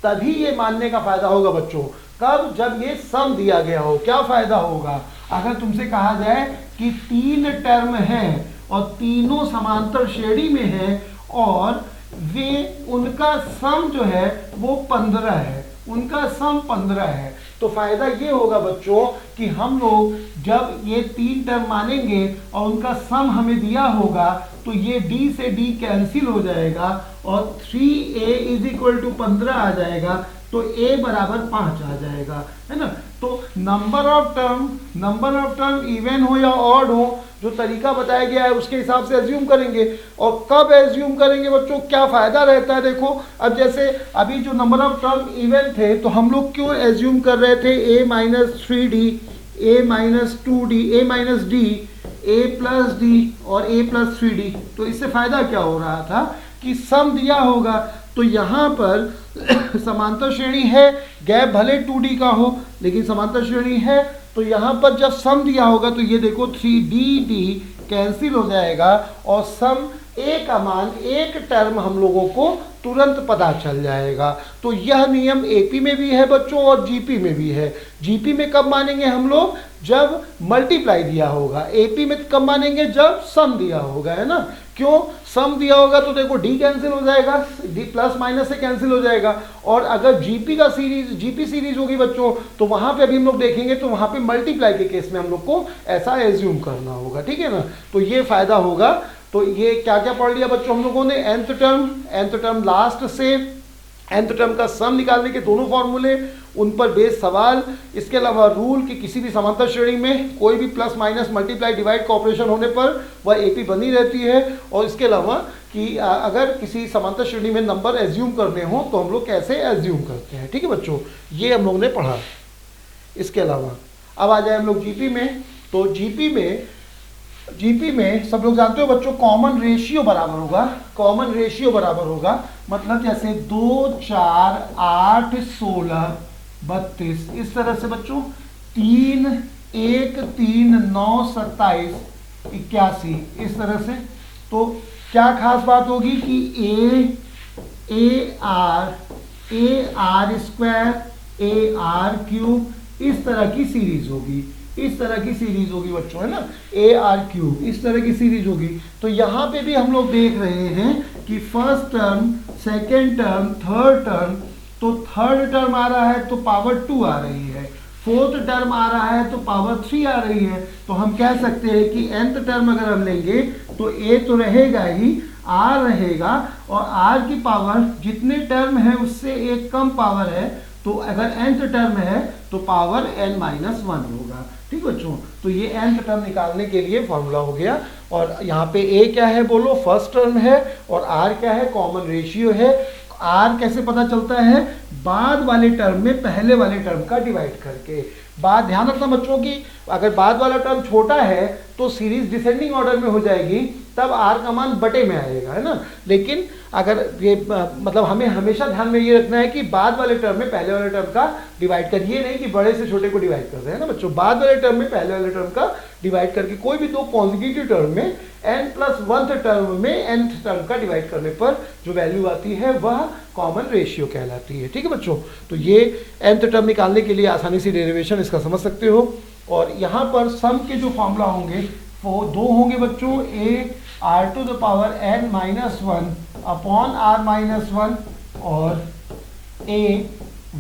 तभी ये मानने का फायदा होगा बच्चों। कब, जब ये सम दिया गया हो। क्या फायदा होगा, अगर तुमसे कहा जाए कि 3 टर्म है और तीनों समांतर श्रेणी में है और वे, उनका सम जो है वो 15 है, उनका सम 15 है, तो फायदा ये होगा बच्चों कि हम लोग जब ये 3 टर्म मानेंगे और उनका सम हमें दिया होगा तो ये d से d कैंसिल हो जाएगा और 3a इज इक्वल टू 15 आ जाएगा, तो a बराबर 5 आ जाएगा, है ना। तो नंबर ऑफ टर्म इवन हो या ऑड हो, जो तरीका बताया गया है उसके हिसाब से एज्यूम करेंगे। और कब एज्यूम करेंगे बच्चों, क्या फायदा रहता है, देखो अब जैसे अभी जो नंबर ऑफ टर्म इवन थे तो हम लोग क्यों एज्यूम कर रहे थे a minus 3d, a minus 2d, a minus d, a plus d और a प्लस 3d। तो इससे फायदा क्या हो रहा था कि सम दिया होगा, तो यहाँ पर समांतर श्रेणी है, गैप भले 2d का हो लेकिन समांतर श्रेणी है, तो यहाँ पर जब सम दिया होगा तो ये देखो 3d कैंसिल हो जाएगा और सम a का मान, एक टर्म हम लोगों को तुरंत पता चल जाएगा। तो यह नियम AP में भी है बच्चों और GP में भी है। GP में कब मानेंगे हम लोग, जब मल्टीप्लाई दिया होगा। AP में कब मानेंगे, जब सम दिया होगा, है ना। क्यों, सम दिया होगा तो देखो d कैंसिल हो जाएगा, d प्लस माइनस से कैंसिल हो जाएगा। और अगर GP का सीरीज, GP सीरीज होगी बच्चों तो वहां पे अभी हम लोग देखेंगे तो वहां पे मल्टीप्लाई के केस में हम लोग को ऐसा एज्यूम करना होगा, ठीक है ना। तो ये फायदा होगा। तो ये क्या क्या पढ़ लिया बच्चों हम लोगों ने, nth टर्म लास्ट से, nth टर्म का सम निकालने के दोनों फॉर्मूले, उन पर बेस्ड सवाल, इसके अलावा रूल कि किसी भी समांतर श्रेणी में कोई भी प्लस माइनस मल्टीप्लाई डिवाइड का ऑपरेशन होने पर वह AP बनी रहती है। और इसके अलावा कि अगर किसी समांतर श्रेणी में नंबर एज्यूम करने हो तो हम लोग कैसे एज्यूम करते हैं, ठीक है बच्चों, ये हम लोगों ने पढ़ा। इसके अलावा अब आ जाए हम लोग GP में। तो GP में सब लोग जानते हो बच्चों कॉमन रेशियो बराबर होगा, कॉमन रेशियो बराबर होगा, मतलब जैसे 2, 4, 8, 16, 32, इस तरह से बच्चों 3, 1, 3, 9, 27, 81, इस तरह से। तो क्या खास बात होगी कि AR स्क्वायर, AR क्यूब, इस तरह की सीरीज होगी, इस तरह की सीरीज होगी बच्चों, है ना, AR क्यूब, इस तरह की सीरीज होगी। तो यहाँ पे भी हम लोग देख रहे हैं कि first term, second term, third term, तो थर्ड टर्म आ रहा है तो पावर 2 आ रही है, फोर्थ टर्म आ रहा है तो पावर 3 आ रही है। तो हम कह सकते हैं कि nth टर्म अगर हम लेंगे तो a तो रहेगा ही, r रहेगा, और r की पावर जितने टर्म है उससे एक कम पावर है, तो अगर nth टर्म है तो पावर n-1 होगा, ठीक बच्चों। तो ये nth टर्म निकालने के लिए फॉर्मूला हो गया। और यहाँ पे a क्या है बोलो, फर्स्ट टर्म है, और r क्या है, कॉमन रेशियो है। r कैसे पता चलता है, बाद वाले टर्म में पहले वाले टर्म का डिवाइड करके। बाद ध्यान रखना बच्चों की अगर बाद वाला टर्म छोटा है तो सीरीज डिसेंडिंग ऑर्डर में हो जाएगी, तब आर का मान बटे में आएगा, है ना। लेकिन अगर ये मतलब हमें हमेशा ध्यान में ये रखना है कि बाद वाले टर्म में पहले वाले टर्म का डिवाइड कर, ये नहीं कि बड़े से छोटे को डिवाइड कर रहे हैं ना बच्चों, बाद वाले टर्म में पहले वाले टर्म का डिवाइड करके कोई भी दो कॉन्जिक्यूटिव टर्म में n+1th टर्म में nth टर्म का डिवाइड करने पर जो वैल्यू आती है वह कॉमन रेशियो कहलाती है। ठीक है बच्चों, तो ये nth टर्म निकालने के लिए आसानी से डेरिवेशन इसका समझ सकते हो। और यहाँ पर सम के जो फॉर्मूला होंगे वो दो होंगे बच्चों, a r⁻n−1 अपॉन r−1 और a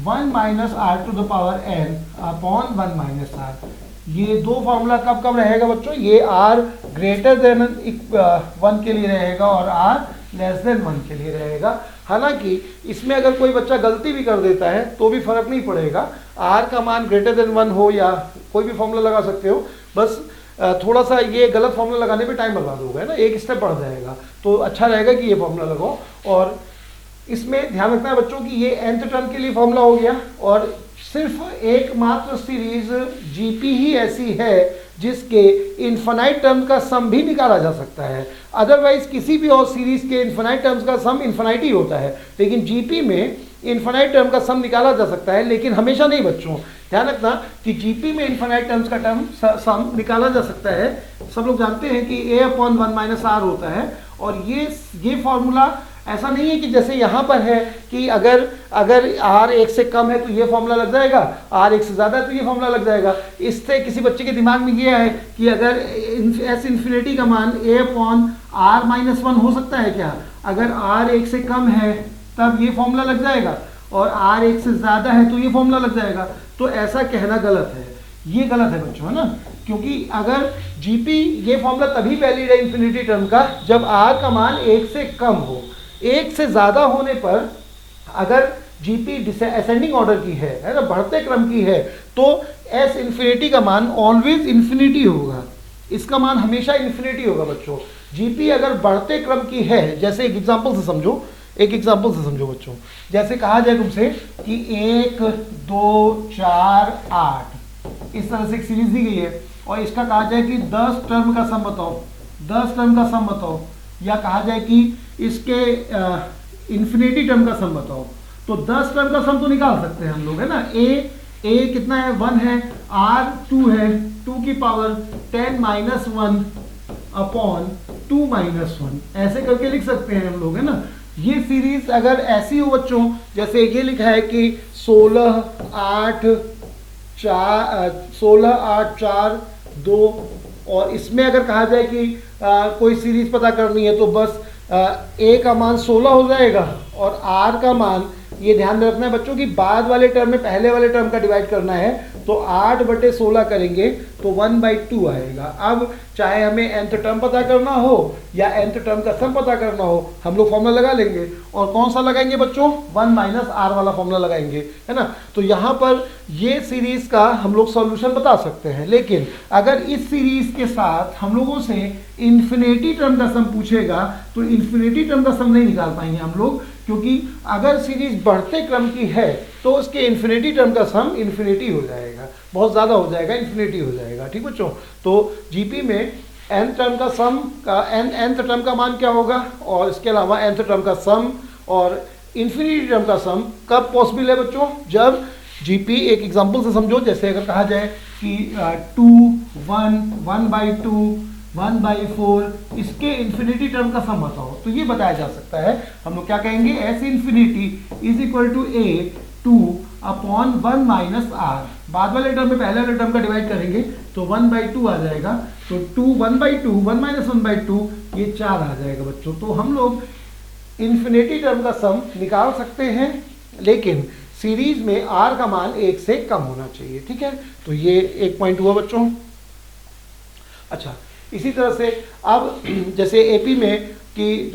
1 r⁻n अपॉन 1 r। ये दो फॉर्मूला कब कब रहेगा बच्चों, ये r ग्रेटर देन 1 के लिए रहेगा और r लेस देन 1 के लिए रहेगा। हालांकि इसमें अगर कोई बच्चा गलती भी कर देता है तो भी फर्क नहीं पड़ेगा, r का मान ग्रेटर देन 1 हो या कोई भी फॉर्मूला लगा सकते हो, बस थोड़ा सा ये गलत फॉर्मूला लगाने में टाइम बर्बाद होगा, है ना, एक स्टेप बढ़ जाएगा, तो अच्छा रहेगा कि ये फॉर्मूला लगाओ। और इसमें ध्यान रखना है बच्चों कि ये nth टर्म के लिए फॉर्मूला हो गया, और सिर्फ एकमात्र सीरीज जीपी ही ऐसी है जिसके इन्फिनाइट टर्म का सम भी निकाला जा सकता है। अदरवाइज किसी भी और सीरीज के इन्फिनाइट टर्म्स का सम इन्फिनाइट ही होता है, लेकिन जीपी में इन्फिनाइट टर्म का सम निकाला जा सकता है, लेकिन हमेशा नहीं बच्चों। ध्यान रखना कि जीपी में इन्फिनाइट टर्म्स का सम निकाला जा सकता है। सब लोग जानते हैं कि a/1 - r होता है, और ये फॉर्मूला ऐसा नहीं है कि जैसे यहाँ पर है कि अगर r 1 से कम है तो ये फॉर्मूला लग जाएगा, r 1 से ज़्यादा है तो ये फॉर्मूला लग जाएगा। इससे किसी बच्चे के दिमाग में ये है कि अगर s इन्फिनिटी का मान a/r-1 हो सकता है क्या, अगर r 1 से कम है तब ये फॉर्मूला लग जाएगा, और r 1 से ज़्यादा है तो ये फॉर्मूला लग जाएगा। तो ऐसा कहना गलत है, ये गलत है बच्चों, है ना, क्योंकि अगर जीपी ये फॉर्मूला तभी वैलिड है इन्फिनिटी टर्म का जब r का मान 1 से कम हो। 1 से ज़्यादा होने पर अगर जीपी असेंडिंग ऑर्डर की है ना, बढ़ते क्रम की है, तो s इन्फिनिटी का मान ऑलवेज इन्फिनिटी होगा, इसका मान हमेशा इन्फिनिटी होगा बच्चों। जीपी अगर बढ़ते क्रम की है, जैसे एक एग्जांपल से समझो बच्चों, जैसे कहा जाए तुमसे कि 1 2 4 8 इस तरह से एक सीरीज दी गई है, और इसका कहा जाए कि 10 टर्म का सम बताओ, या कहा जाए कि इसके इन्फिनिटी टर्म का सम बताओ, तो 10 टर्म का सम तो निकाल सकते हैं हम लोग, है ना। a कितना है, 1 है, r 2 है, 2 की पावर 10 - 1 अपॉन 2 - 1, ऐसे करके लिख सकते हैं हम लोग, है ना। ये सीरीज अगर ऐसी हो बच्चों, जैसे ये लिखा है कि 16 8 4 2, और इसमें अगर कहा जाए कि कोई सीरीज पता करनी है तो बस a का मान 16 हो जाएगा, और r का मान, ये ध्यान रखना है बच्चों कि बाद वाले टर्म में पहले वाले टर्म का डिवाइड करना है, तो 8/16 करेंगे तो 1/2 आएगा। अब चाहे हमें nth टर्म पता करना हो या nth टर्म का सम पता करना हो, हम लोग फॉर्मूला लगा लेंगे, और कौन सा लगाएंगे बच्चों, 1 - r वाला फॉर्मूला लगाएंगे, है ना। तो यहाँ पर ये सीरीज का हम लोग सॉल्यूशन बता सकते हैं, लेकिन अगर इस सीरीज के साथ हम लोगों से इन्फिनिटी टर्म का सम पूछेगा तो इन्फिनिटी टर्म का सम नहीं निकाल पाएंगे हम लोग, क्योंकि अगर सीरीज बढ़ते क्रम की है तो उसके इन्फिनिटी टर्म का सम इन्फिनिटी हो जाएगा, बहुत ज़्यादा हो जाएगा, इन्फिनिटी हो जाएगा। ठीक बच्चों, तो जीपी में nth टर्म का सम का nth टर्म का मान क्या होगा, और इसके अलावा nth टर्म का सम और इन्फिनिटी टर्म का सम कब पॉसिबल है बच्चों, जब जीपी, एक एग्जांपल से समझो, जैसे अगर कहा जाए कि 2 1 1/2 1/4 इसके इन्फिनिटी टर्म का सम बताओ, तो ये बताया जा सकता है। हम लोग क्या कहेंगे, s infinity is equal to a 2 upon 1 - r, बाद वाले टर्म में पहले वाले टर्म का डिवाइड करेंगे तो 1/2 आ जाएगा, तो 2 1/2 1 - 1/2 ये 4 आ जाएगा बच्चों। तो हम लोग इन्फिनिटी टर्म का सम निकाल सकते हैं, लेकिन सीरीज में r का मान 1 से कम होना चाहिए। ठीक है, तो ये एक पॉइंट हुआ बच्चों। अच्छा, इसी तरह से अब जैसे एपी में कि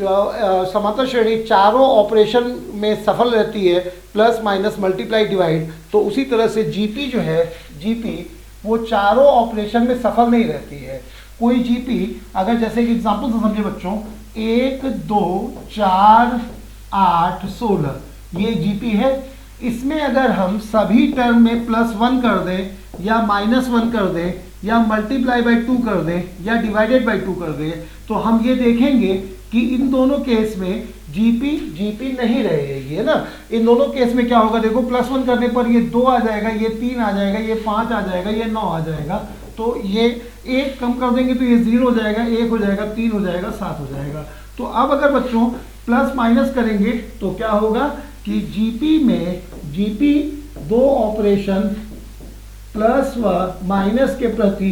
समांतर श्रेणी चारों ऑपरेशन में सफल रहती है, प्लस माइनस मल्टीप्लाई डिवाइड, तो उसी तरह से जीपी जो है, जीपी वो चारों ऑपरेशन में सफल नहीं रहती है। कोई जीपी अगर जैसे कि एग्जांपल से समझे बच्चों, 1 2 4 8 16 ये जीपी है। इसमें अगर हम सभी टर्म में +1 कर दें या -1 कर दें या मल्टीप्लाई बाई 2 कर दें या डिवाइडेड बाई 2 कर दें, तो हम ये देखेंगे कि इन दोनों केस में जीपी नहीं रहेगी, है ना। इन दोनों केस में क्या होगा, देखो +1 करने पर ये 2 आ जाएगा, ये 3 आ जाएगा, ये 5 आ जाएगा, ये 9 आ जाएगा। तो ये 1 कम कर देंगे तो ये 0 हो जाएगा, 1 हो जाएगा, 3 हो जाएगा, 7 हो जाएगा। तो अब अगर बच्चों प्लस माइनस करेंगे तो क्या होगा कि जीपी दो ऑपरेशन प्लस व माइनस के प्रति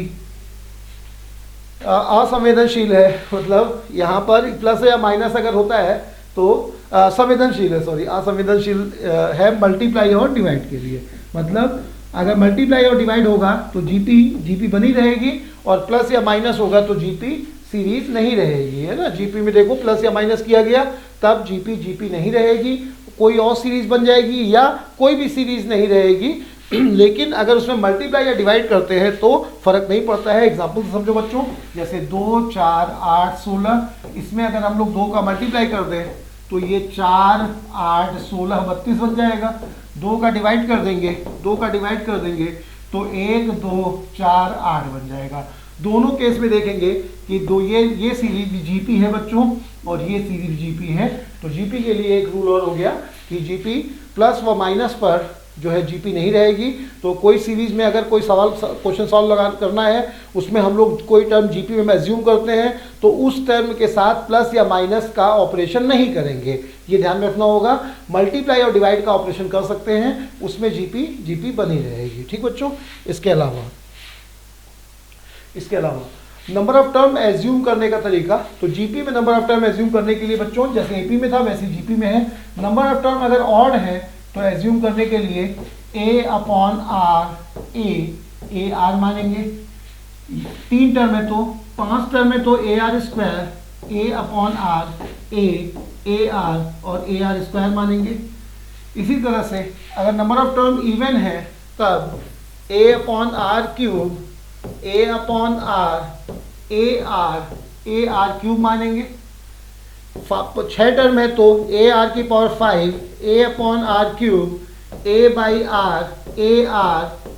असंवेदनशील है। मतलब यहाँ पर प्लस या माइनस अगर होता है तो संवेदनशील है, सॉरी असंवेदनशील है मल्टीप्लाई और डिवाइड के लिए। मतलब अगर मल्टीप्लाई और डिवाइड होगा तो जीपी बनी रहेगी, और प्लस या माइनस होगा तो जीपी सीरीज नहीं रहेगी, है ना। जीपी में देखो प्लस या माइनस किया गया तब जीपी नहीं रहेगी, कोई और सीरीज बन जाएगी या कोई भी सीरीज नहीं रहेगी। लेकिन अगर उसमें मल्टीप्लाई या डिवाइड करते हैं तो फर्क नहीं पड़ता है। एग्जाम्पल से समझो बच्चों, जैसे 2, 4, 8, 16, इसमें अगर हम लोग 2 का मल्टीप्लाई कर दें तो ये 4, 8, 16, 32 बन जाएगा। 2 का डिवाइड कर देंगे तो 1, 2, 4, 8 बन जाएगा। दोनों केस में देखेंगे कि ये सीरीज जीपी है बच्चों और ये सीरीज जीपी है। तो जीपी के लिए एक रूल और हो गया कि जीपी प्लस व माइनस पर जो है जीपी नहीं रहेगी। तो कोई सीरीज में अगर कोई क्वेश्चन सॉल्व करना है, उसमें हम लोग कोई टर्म जीपी में एज्यूम करते हैं तो उस टर्म के साथ प्लस या माइनस का ऑपरेशन नहीं करेंगे, ये ध्यान रखना होगा। मल्टीप्लाई और डिवाइड का ऑपरेशन कर सकते हैं, उसमें जीपी बनी रहेगी। ठीक बच्चों, इसके अलावा नंबर ऑफ टर्म एज्यूम करने का तरीका। तो जीपी में नंबर ऑफ टर्म एज्यूम करने के लिए बच्चों जैसे एपी में था वैसे जीपी में है। नंबर ऑफ टर्म अगर ऑड है तो एज्यूम करने के लिए ए आर मानेंगे। 3 टर्म है तो 5 टर्म है तो AR² ए आर और AR² मानेंगे। इसी तरह से अगर नंबर ऑफ टर्म इवन है तब A/R³ AR³ मानेंगे। 6 टर्म है तो AR⁵ A/R³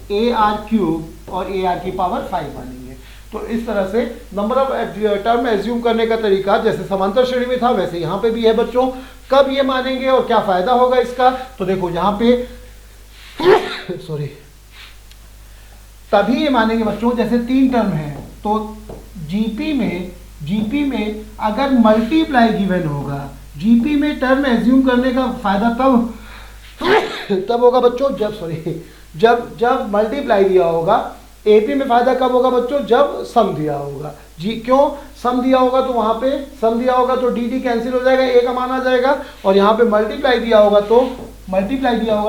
AR⁵ और AR⁵ मानेंगे। तो इस तरह से नंबर ऑफ टर्म एज्यूम करने का तरीका जैसे समांतर श्रेणी में था वैसे यहाँ पे भी है बच्चों। कब ये मानेंगे और क्या फायदा होगा इसका, तो देखो यहाँ पे सॉरी तभी ये मानेंगे बच्चों जैसे 3 टर्म है तो जीपी में अगर मल्टीप्लाई गिवन होगा, जीपी में टर्म एज्यूम करने का फायदा तब होगा बच्चों जब मल्टीप्लाई दिया होगा। एपी में फायदा कब होगा बच्चों, जब सम दिया होगा। क्यों सम दिया होगा तो वहां पे सम दिया होगा तो डी कैंसिल हो जाएगा, ए का मान आ जाएगा। और यहाँ पे मल्टीप्लाई दिया होगा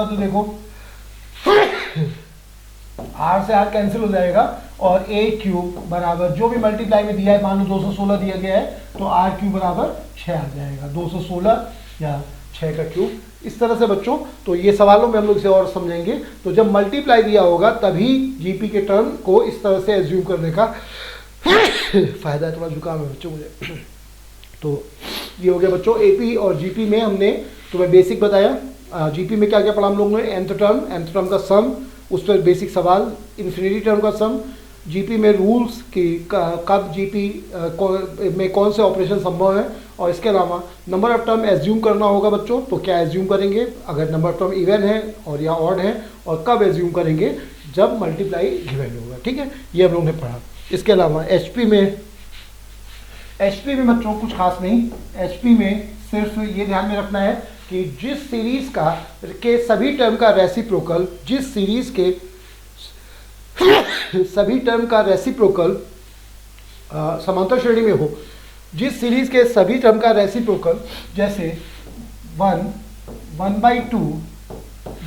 तो देखो आर से आर कैंसिल हो जाएगा और A³ बराबर जो भी मल्टीप्लाई में दिया है, मान लो 216 दिया गया है तो R³ बराबर 6 आ जाएगा, 216 या 6 का क्यूब। इस तरह से बच्चों तो ये सवालों में हम लोग इसे और समझेंगे। तो जब मल्टीप्लाई दिया होगा तभी जीपी के टर्म को इस तरह से एज्यूम करने का फायदा है। थोड़ा जुकाम है बच्चों मुझे। तो ये हो गया बच्चों एपी और जीपी में हमने तुम्हें बेसिक बताया। जीपी में क्या क्या पढ़ा हम लोगों ने, nth टर्म का सम, उस पर बेसिक सवाल, इन्फिनिटी टर्म का सम, जीपी में रूल्स कि कब जीपी में कौन से ऑपरेशन संभव है, और इसके अलावा नंबर ऑफ टर्म एज्यूम करना होगा बच्चों तो क्या एज्यूम करेंगे अगर नंबर ऑफ टर्म इवन है और या ऑड है, और कब एज्यूम करेंगे जब मल्टीप्लाई गिवन होगा। ठीक है, ये हम लोगों ने पढ़ा। इसके अलावा एचपी में बच्चों कुछ खास नहीं। एचपी में सिर्फ ये ध्यान में रखना है कि जिस सीरीज के सभी टर्म का रेसिप्रोकल, जिस सीरीज के सभी टर्म का रेसिप्रोकल समांतर श्रेणी में हो, जिस सीरीज के सभी टर्म का रेसिप्रोकल जैसे 1, 1/2,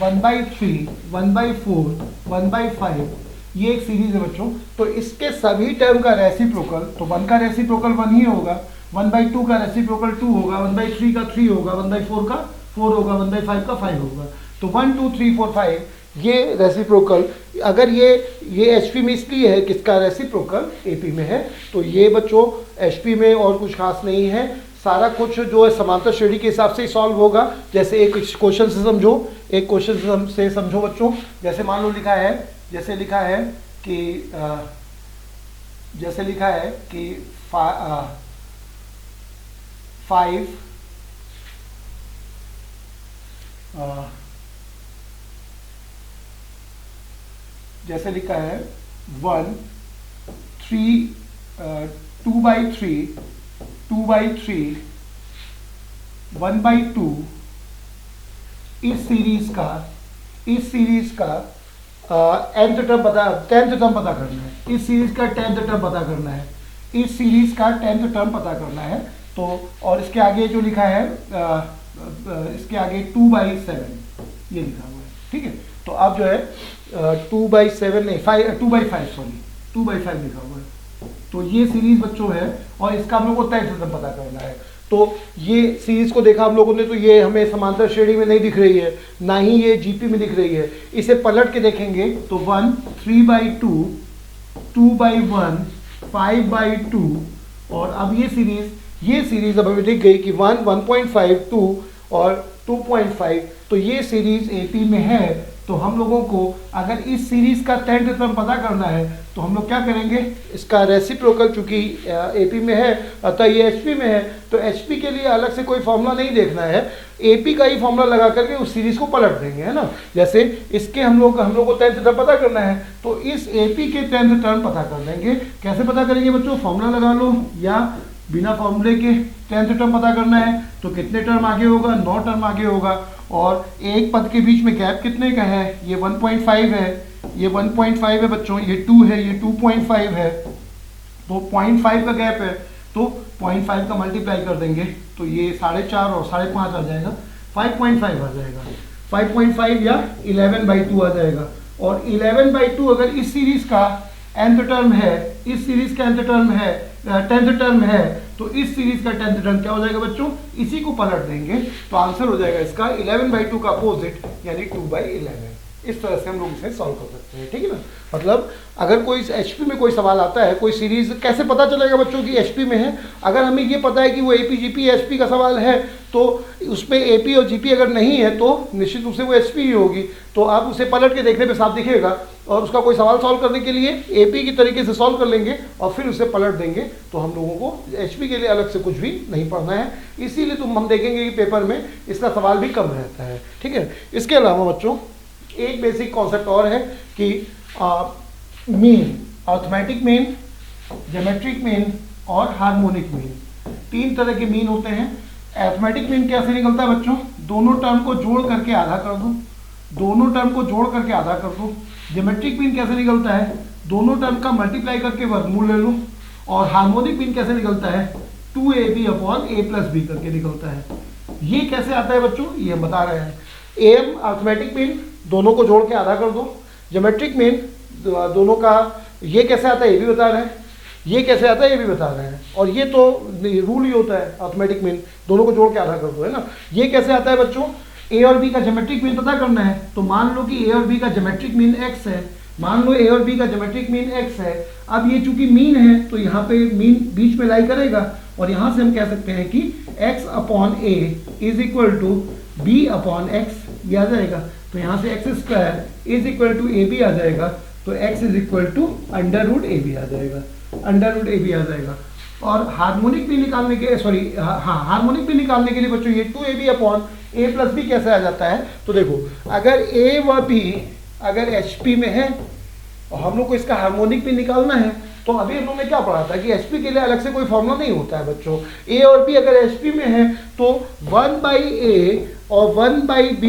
1/3, 1/4, 1/5, ये एक सीरीज है बच्चों। तो इसके सभी टर्म का रेसिप्रोकल, तो 1 का रेसिप्रोकल 1 ही होगा, 1/2 का रेसिप्रोकल 2 होगा, 1/3 का 3 होगा, 1/4 का 4 होगा, 1/5 का 5 होगा। तो 1, 2, 3, 4, 5 ये रेसिप्रोकल, अगर ये एचपी में इसलिए है कि इसका रेसिप्रोकल एपी में है। तो ये बच्चों एचपी में और कुछ खास नहीं है, सारा कुछ जो है समांतर श्रेणी के हिसाब से ही सॉल्व होगा। जैसे एक क्वेश्चन से समझो, एक क्वेश्चन से समझो बच्चों। जैसे मान लो लिखा है, जैसे लिखा है कि 5 जैसे लिखा है 1 3 2/3 2/3 1/2 इस सीरीज का nth टर्म पता करना है। इस सीरीज का 10th टर्म पता करना है। इस सीरीज का 10th टर्म पता करना है। तो और इसके आगे जो लिखा है इसके आगे 2/7 ये लिखा हुआ है, ठीक है। तो अब जो है 2/7 नहीं 2/5 लिखा हुआ है। तो ये सीरीज बच्चों है और इसका हम लोग को 10th टर्म पता करना है। तो ये सीरीज को देखा हम लोगों ने, तो ये हमें समांतर श्रेणी में नहीं दिख रही है, ना ही ये जीपी में दिख रही है। इसे पलट के देखेंगे तो 1 3/2 2/1 5/2 और अब ये सीरीज अब हमें दिख गई कि 1 1.5 2 और 2.5। तो ये सीरीज एपी में है। तो हम लोगों को अगर इस सीरीज का 10th टर्म पता करना है तो हम लोग क्या करेंगे, इसका रेसिप्रोकल चूंकि एपी में है अतः ये एचपी में है, तो एचपी के लिए अलग से कोई फॉर्मूला नहीं देखना है, एपी का ही फॉर्मूला लगा करके उस सीरीज को पलट देंगे, है ना। जैसे इसके हम लोग को 10th टर्म पता करना है तो इस एपी के 10th टर्म पता कर देंगे। कैसे पता करेंगे बच्चों, फॉर्मूला लगा लो, या बिना फॉर्मूले के 10th टर्म पता करना है तो कितने टर्म आगे होगा, 9 टर्म आगे होगा। और एक पद के बीच में गैप कितने का है, ये 1.5 है, ये 1.5 है बच्चों, ये 2 है, ये 2.5 है, तो 0.5 का गैप है। तो 0.5 का मल्टीप्लाई कर देंगे तो ये 4.5 और 5.5 आ जाएगा, 5.5 आ जाएगा, 5.5 या 11/2 आ जाएगा। और 11/2 अगर इस सीरीज का nth टर्म है, इस सीरीज का nth टर्म है, 10th टर्म है, तो इस सीरीज का 10th टर्म क्या हो जाएगा बच्चों, इसी को पलट देंगे तो आंसर हो जाएगा इसका 11/2 का अपोजिट यानी 2/11। इस तरह से हम लोग इसे सॉल्व कर सकते हैं, ठीक है ना। मतलब अगर कोई एचपी में कोई सवाल आता है, कोई सीरीज, कैसे पता चलेगा बच्चों कि एचपी में है, अगर हमें ये पता है कि वो एपी जीपी एचपी का सवाल है तो उसमें एपी और जीपी अगर नहीं है तो निश्चित रूप से वो एचपी ही होगी। तो आप उसे पलट के देखने पे साफ दिखेगा और उसका कोई सवाल सॉल्व करने के लिए एपी की तरीके से सॉल्व कर लेंगे और फिर उसे पलट देंगे। तो हम लोगों को एचपी के लिए अलग से कुछ भी नहीं पढ़ना है, इसीलिए तो हम देखेंगे कि पेपर में इसका सवाल भी कम रहता है, ठीक है। इसके अलावा बच्चों एक बेसिक कॉन्सेप्ट और है कि mean, arithmetic mean, geometric mean और हार्मोनिक मीन, 3 तरह के मीन होते हैं। अर्थमेटिक मीन कैसे निकलता है बच्चों, दोनों टर्म को जोड़ करके आधा कर दो, दोनों टर्म को जोड़ करके आधा कर दो। ज्योमेट्रिक मीन कैसे निकलता है, दोनों टर्म का मल्टीप्लाई करके वर्गमूल ले लो। और हार्मोनिक मीन कैसे निकलता है, 2ab/a+b करके निकलता है। ये कैसे आता है बच्चों, ये हम बता रहे हैं। एम अर्थमेटिक मीन, दोनों को जोड़ के आधा कर दो। ज्योमेट्रिक मीन, दोनों का, ये कैसे आता है ये भी बता रहे हैं, ये कैसे आता है ये भी बता रहे हैं। और ये तो रूल ही होता है अर्थमेटिक मीन, दोनों को जोड़ के आधा कर दो, है ना। ये कैसे आता है बच्चों, ए और बी का ज्योमेट्रिक मीन पता करना है तो मान लो कि ए और बी का ज्योमेट्रिक मीन x है, मान लो ए और बी का ज्योमेट्रिक मीन x है। अब ये चूंकि मीन है तो यहाँ पे मीन बीच में लाई करेगा और यहाँ से हम कह सकते हैं कि x/a is equal to b/x, ये आ जाएगा। तो यहाँ से x² is equal to ab आ जाएगा, तो x is equal to √ab आ जाएगा, √ab आ जाएगा। और हार्मोनिक भी निकालने के हार्मोनिक भी निकालने के लिए बच्चों ये 2ab/a+b कैसे आ जाता है, तो देखो अगर a व b अगर HP में है और हम लोग को इसका हार्मोनिक भी निकालना है तो अभी हम लोग ने क्या पढ़ा था कि HP के लिए अलग से कोई फॉर्मूला नहीं होता है बच्चों। a और b अगर HP में है तो 1/a और 1/b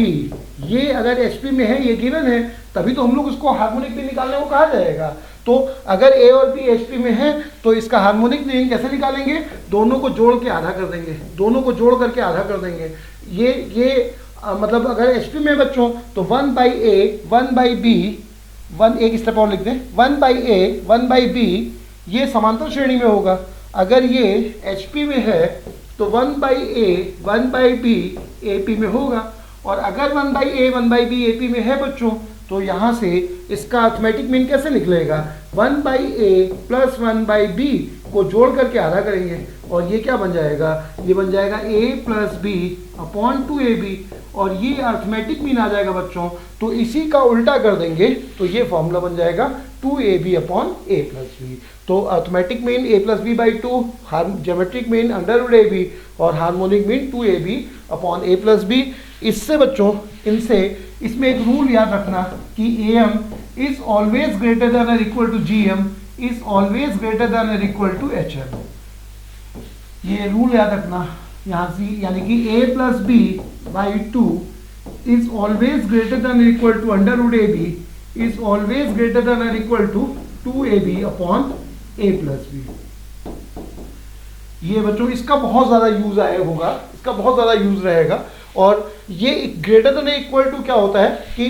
ये अगर HP में है, ये गिवन है, तभी तो हम लोग उसको हार्मोनिक भी निकालने को कहा जाएगा। तो अगर a और b HP में है तो इसका हार्मोनिक भी कैसे निकालेंगे, दोनों को जोड़ के आधा कर देंगे, दोनों को जोड़ करके आधा कर देंगे। ये मतलब अगर HP में बच्चों तो 1/a 1/b, एक स्टेप और लिख दें, 1/a 1/b ये समांतर श्रेणी में होगा। अगर ये HP में है तो 1/a 1/b AP में होगा। और अगर 1/a 1/b AP में है बच्चों तो यहाँ से इसका अर्थमेटिक मीन कैसे निकलेगा, 1/a प्लस 1/b को जोड़ करके आधा करेंगे और ये क्या बन जाएगा, ये बन जाएगा a plus B upon 2ab और ये अर्थमेटिक मीन आ जाएगा बच्चों। तो इसी का उल्टा कर देंगे तो ये फॉर्मूला बन जाएगा 2ab upon a plus b. तो arithmetic mean a plus b by 2, geometric mean √ab और harmonic mean 2ab upon a plus b. इससे बच्चों इनसे इसमें एक रूल याद रखना कि am is always greater than और equal to gm is always greater than और इक्वल टू hm। ये रूल याद रखना यहाँ से, यानी कि a plus b by 2 is always greater than और equal to √ab is always greater than और equal to 2ab upon a plus b. ये बच्चों इसका बहुत ज़्यादा यूज आया होगा, इसका बहुत ज़्यादा यूज रहेगा। और ये ग्रेटर देन इक्वल टू क्या होता है कि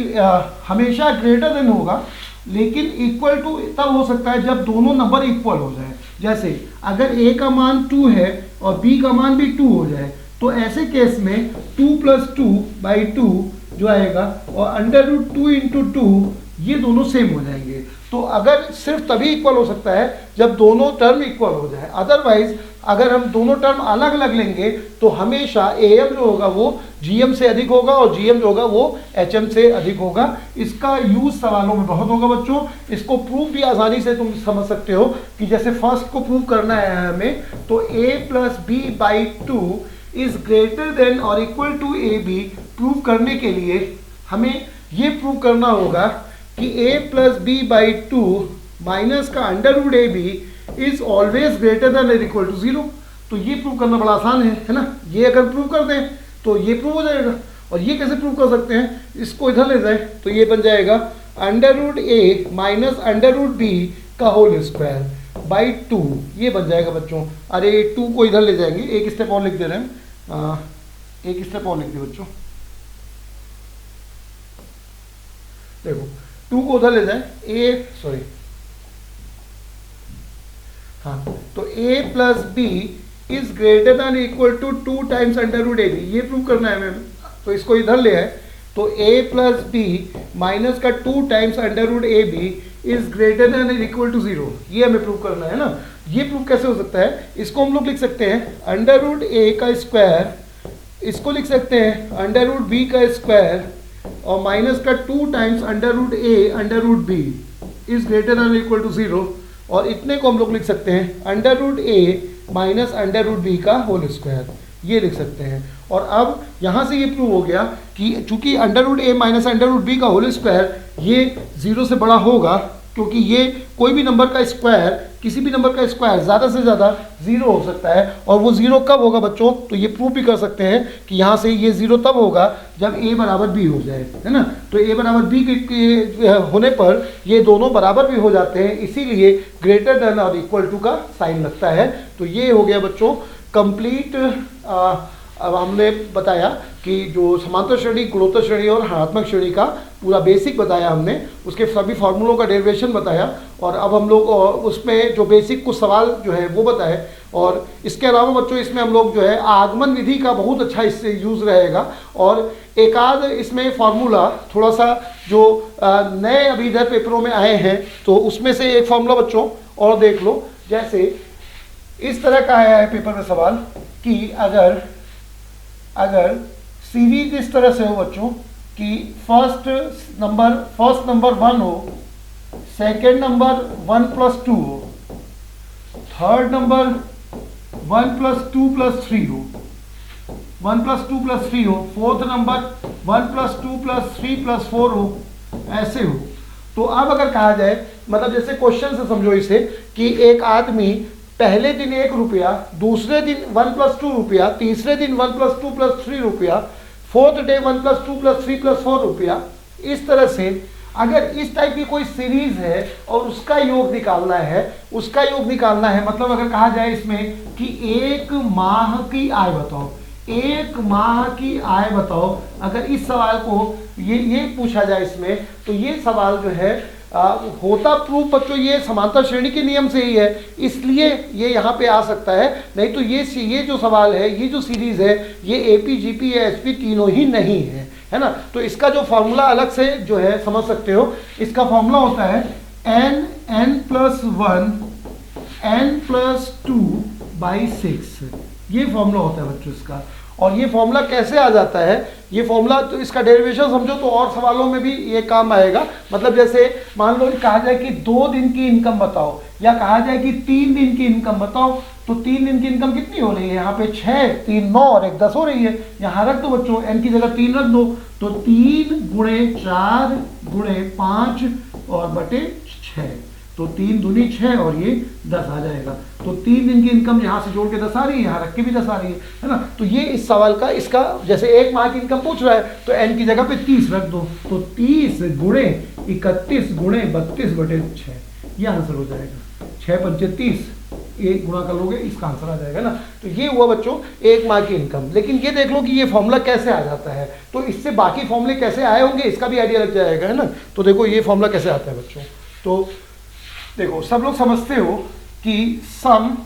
हमेशा ग्रेटर देन होगा, लेकिन इक्वल टू तब हो सकता है जब दोनों नंबर इक्वल हो जाए। जैसे अगर a का मान 2 है और b का मान भी 2 हो जाए तो ऐसे केस में 2 प्लस 2/2 जो आएगा और √2 इंटू 2 ये दोनों सेम हो जाएंगे। तो अगर सिर्फ तभी इक्वल हो सकता है जब दोनों टर्म इक्वल हो जाए, अदरवाइज अगर हम दोनों टर्म अलग अलग लेंगे तो हमेशा am जो होगा वो gm से अधिक होगा और gm जो होगा वो hm से अधिक होगा। इसका यूज सवालों में बहुत होगा बच्चों। इसको प्रूफ भी आसानी से तुम समझ सकते हो कि जैसे फर्स्ट को प्रूव करना है हमें, तो a plus b by 2 is greater than और इक्वल टू ab प्रूव करने के लिए हमें ये प्रूव करना होगा कि a plus b by 2 minus का √ab is always greater than और इक्वल टू 0। तो ये प्रूव करना बड़ा आसान है ना। ये अगर प्रूव कर दें तो ये प्रूव हो जाएगा। और ये कैसे प्रूव कर सकते हैं, इसको इधर ले जाए तो ये बन जाएगा √a माइनस √b का होल स्क्वायर बाई 2। ये बन जाएगा बच्चों। अरे 2 को इधर ले जाएंगे, एक स्टेप और लिख दे रहे हैं, एक स्टेप और लिख दे बच्चों। देखो 2 को उधर ले जाए, तो a plus b is greater than equal to 2 times √ab, ये प्रूव करना है हमें। तो इसको इधर ले आए तो a प्लस बी माइनस का 2 times √ab is greater than equal to 0, ये हमें प्रूव करना है ना। ये प्रूव कैसे हो सकता है, इसको हम लोग लिख सकते हैं √a का स्क्वायर, इसको लिख सकते हैं √b का स्क्वायर और माइनस का 2 times √a √b is greater than equal to 0 और इतने को हम लोग लिख सकते हैं √a माइनस √b का होल स्क्वायर, ये लिख सकते हैं। और अब यहाँ से ये प्रूव हो गया कि चूंकि √a माइनस √b का होल स्क्वायर ये 0 से बड़ा होगा, क्योंकि ये कोई भी नंबर का स्क्वायर, किसी भी नंबर का स्क्वायर ज़्यादा से ज़्यादा 0 हो सकता है। और वो 0 कब होगा बच्चों, तो ये प्रूव भी कर सकते हैं कि यहाँ से ये 0 तब होगा जब a बराबर b हो जाए, है ना। तो a बराबर b के होने पर ये दोनों बराबर भी हो जाते हैं, इसीलिए ग्रेटर देन और इक्वल टू का साइन लगता है। तो ये हो गया बच्चों कंप्लीट। अब हमने बताया कि जो समांतर श्रेणी, गुणोत्तर श्रेणी और ऋणात्मक श्रेणी का पूरा बेसिक बताया हमने, उसके सभी फॉर्मूलों का डेरिवेशन बताया और अब हम लोग उसमें जो बेसिक कुछ सवाल जो है वो बताए। और इसके अलावा बच्चों इसमें हम लोग जो है आगमन विधि का बहुत अच्छा इससे यूज़ रहेगा और एक आध इसमें फार्मूला थोड़ा सा जो नए अभी इधर पेपरों में आए हैं तो उसमें से एक फार्मूला बच्चों और देख लो। जैसे इस तरह का आया है पेपर में सवाल कि अगर सीरीज इस तरह से हो बच्चों कि फर्स्ट नंबर 1 हो, सेकंड नंबर 1 + 2 हो, थर्ड नंबर 1 + 2 + 3 हो, 1 + 2 + 3 हो, फोर्थ नंबर 1 + 2 + 3 + 4 हो, ऐसे हो। तो अब अगर कहा जाए, मतलब जैसे क्वेश्चन से समझो इसे कि एक आदमी पहले दिन 1 रुपया, दूसरे दिन 1 + 2 रुपया, तीसरे दिन 1 + 2 + 3 रुपया, फोर्थ डे 1 + 2 + 3 + 4 रुपया। इस तरह से अगर इस टाइप की कोई सीरीज है और उसका योग निकालना है, मतलब अगर कहा जाए इसमें कि 1 माह की आय बताओ, 1 माह की आय बताओ, अगर इस सवाल को ये पूछा जाए इसमें, तो ये सवाल जो है होता प्रूफ बच्चों ये समांतर श्रेणी के नियम से ही है, इसलिए ये यहाँ पे आ सकता है। नहीं तो ये जो सवाल है, ये जो सीरीज है, ये AP, GP या SP तीनों ही नहीं है। है ना। तो इसका जो फॉर्मूला अलग से जो है समझ सकते हो, इसका फॉर्मूला होता है n+1 n+2/6, ये फॉर्मूला होता है बच्चों इसका। और ये फॉर्मूला कैसे आ जाता है, ये फॉर्मूला तो इसका डेरिवेशन समझो तो और सवालों में भी ये काम आएगा। मतलब जैसे मान लो कहा जाए कि 2 दिन की इनकम बताओ, या कहा जाए कि 3 दिन की इनकम बताओ, तो 3 दिन की इनकम कितनी हो रही है, यहाँ पे 6, 3 9 और 1 10 हो रही है। यहाँ रख दो बच्चों, n की जगह 3 रख दो, तो 3 × 4 × 5 और बटे 6, तो 3 दूनी 6 और ये 10 आ जाएगा। तो 3 दिन की इनकम यहाँ से जोड़ के 10 आ रही है, यहाँ रख के भी 10 आ रही है ना। तो ये इस सवाल का, इसका जैसे 1 माह की इनकम पूछ रहा है तो n की जगह पे 30 रख दो, तो 30 × 31 × 32 बटे 6, ये आंसर हो जाएगा। 6 पंचे 30, 1 गुणा कर लोगे, इसका आंसर आ जाएगा ना। तो ये हुआ बच्चों 1 माह की इनकम। लेकिन ये देख लो कि ये फॉर्मूला कैसे आ जाता है, तो इससे बाकी फॉर्मूले कैसे आए होंगे इसका भी आइडिया लग जाएगा, है ना। तो देखो ये फॉर्मूला कैसे आता है बच्चों, तो देखो सब लोग समझते हो कि सम,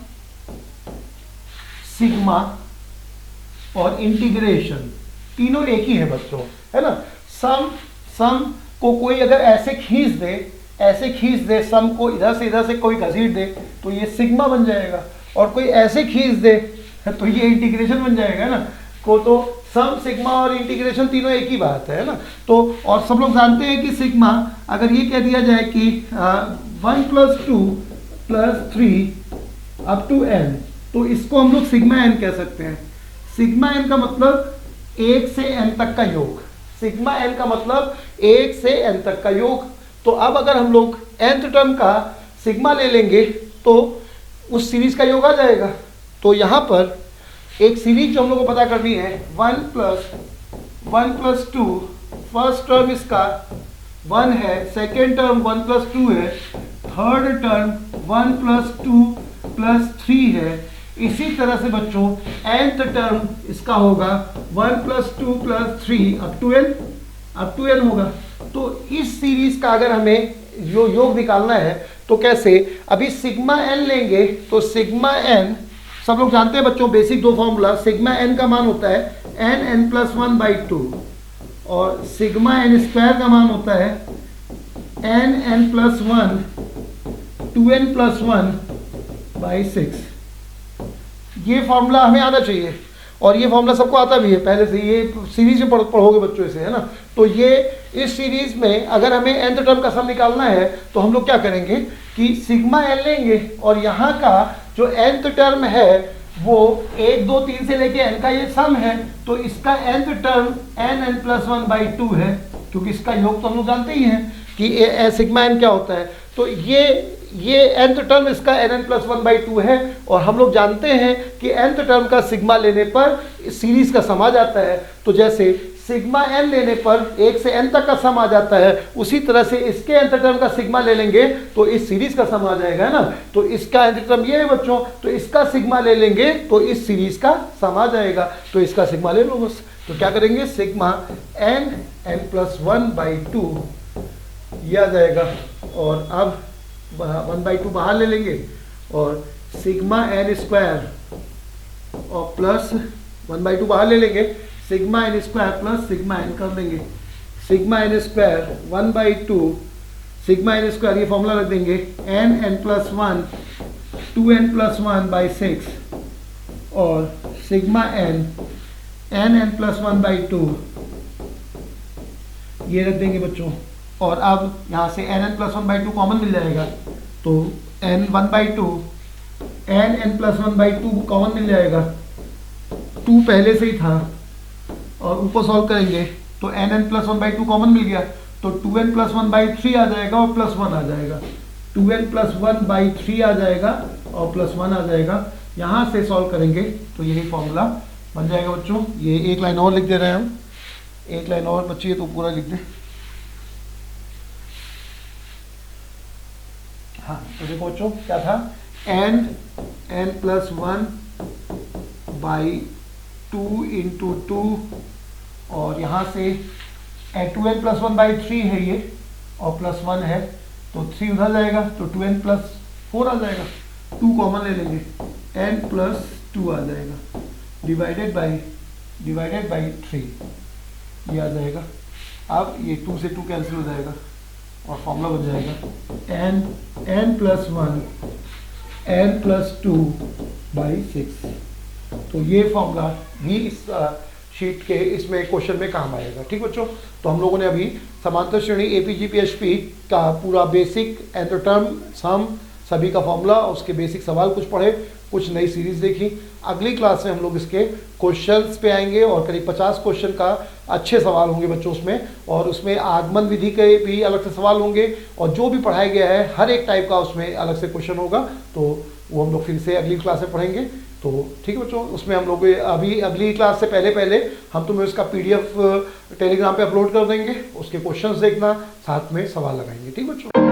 सिग्मा और इंटीग्रेशन तीनों एक ही है बच्चों, है ना। सम को कोई अगर ऐसे खींच दे सम को इधर से कोई घसीट दे तो ये सिग्मा बन जाएगा, और कोई ऐसे खींच दे तो ये इंटीग्रेशन बन जाएगा, है ना। को तो सम, सिग्मा और इंटीग्रेशन तीनों एक ही बात है ना। तो और सब लोग जानते हैं कि सिग्मा, अगर ये कह दिया जाए कि 1 + 2 + 3 अप टू n, तो इसको हम लोग सिग्मा n कह सकते हैं। सिग्मा n का मतलब 1 से n तक का योग, सिग्मा n का मतलब 1 से n तक का योग। तो अब अगर हम लोग nth टर्म का सिग्मा ले लेंगे तो उस सीरीज का योग आ जाएगा। तो यहाँ पर एक सीरीज जो हम लोग को पता करनी है, 1 + 2, फर्स्ट टर्म इसका 1 है, सेकेंड टर्म 1 + 2 है, थर्ड टर्म 1 + 2 + 3 है। इसी तरह से बच्चों nth टर्म इसका होगा 1 + 2 + 3 अप टू n होगा। तो इस सीरीज का अगर हमें जो योग निकालना है तो कैसे, अभी सिग्मा n लेंगे तो सिग्मा n सब लोग जानते हैं बच्चों, बेसिक 2 फॉर्मूला, सिग्मा n का मान होता है n+1/2 और सिग्मा n² का मान होता है n+1 2n+1/6। ये फॉर्मूला हमें आना चाहिए, और ये फॉर्मूला सबको आता भी है पहले से, ये सीरीज में पढ़ोगे बच्चों इसे, है ना। तो ये इस सीरीज में अगर हमें nth टर्म का सम निकालना है तो हम लोग क्या करेंगे कि सिग्मा n लेंगे, और यहाँ का जो nth टर्म है वो 1 2 3 से लेके n का ये सम है, तो इसका nth टर्म n+1/2 है, क्योंकि इसका योग तो हम लोग जानते ही हैं कि सिग्मा n क्या होता है। तो ये nth टर्म इसका n+1/2 है, और हम लोग जानते हैं कि nth टर्म का सिग्मा लेने पर सीरीज का सम आ जाता है। तो जैसे सिग्मा n लेने पर 1 से n तक का सम आ जाता है, उसी तरह से इसके nth टर्म का सिग्मा ले लेंगे तो इस सीरीज का सम आ जाएगा, है ना। तो इसका nth टर्म ये है बच्चों, तो इसका सिग्मा ले लेंगे तो इस सीरीज का सम आ जाएगा। तो इसका सिग्मा ले लो बस। तो क्या करेंगे, सिग्मा n+1/2 ये आ जाएगा, और अब 1/2 बाहर ले लेंगे, और सिग्मा n² और प्लस 1/2 बाहर ले लेंगे, sigma n² plus sigma n कर देंगे। सिग्मा n² 1/2 सिग्मा n², ये फॉर्मूला रख देंगे, n+1 2n+1/6 और सिग्मा n+1/2 ये रख देंगे बच्चों। और अब यहाँ से n+1/2 कॉमन मिल जाएगा, तो n+1/2 कॉमन मिल जाएगा, 2 पहले से ही था, और ऊपर सॉल्व करेंगे तो n+1/2 कॉमन मिल गया, तो 2n+1/3 आ जाएगा और +1 आ जाएगा, 2n+1/3 आ जाएगा और +1 आ जाएगा। यहाँ से सॉल्व करेंगे तो यही फॉर्मूला बन जाएगा बच्चों। ये एक लाइन और लिख दे रहे हैं हम, एक लाइन और बची है तो पूरा लिख दें। हाँ, तो देखो बच्चों क्या था, n+1/2 × 2, और यहाँ से 2n+1/3 है ये, और +1 है, तो 3 उधर जाएगा, तो 2n+4 आ जाएगा, 2 कॉमन ले लेंगे, n+2 आ जाएगा, डिवाइडेड बाई 3। ये आ जाएगा। अब ये 2 से 2 कैंसिल हो जाएगा और फॉर्मूला बन जाएगा n+1 n+2/6। तो ये फॉर्मूला भी इस शीट के इसमें क्वेश्चन में काम आएगा। ठीक बच्चों, तो हम लोगों ने अभी समांतर श्रेणी एपीजीपीएचपी का पूरा बेसिक एंडोटर्म सम सभी का फॉर्मूला और उसके बेसिक सवाल कुछ पढ़े, कुछ नई सीरीज देखी। अगली क्लास में हम लोग इसके क्वेश्चंस पे आएंगे और करीब 50 क्वेश्चन का अच्छे सवाल होंगे बच्चों उसमें, और उसमें आगमन विधि के भी अलग से सवाल होंगे और जो भी पढ़ाया गया है हर एक टाइप का उसमें अलग से क्वेश्चन होगा। तो वो हम लोग फिर से अगली क्लास में पढ़ेंगे। तो ठीक है बच्चों, उसमें हम लोग अभी अगली क्लास से पहले हम तुम्हें उसका PDF टेलीग्राम पे अपलोड कर देंगे, उसके क्वेश्चंस देखना, साथ में सवाल लगाएंगे। ठीक बच्चों।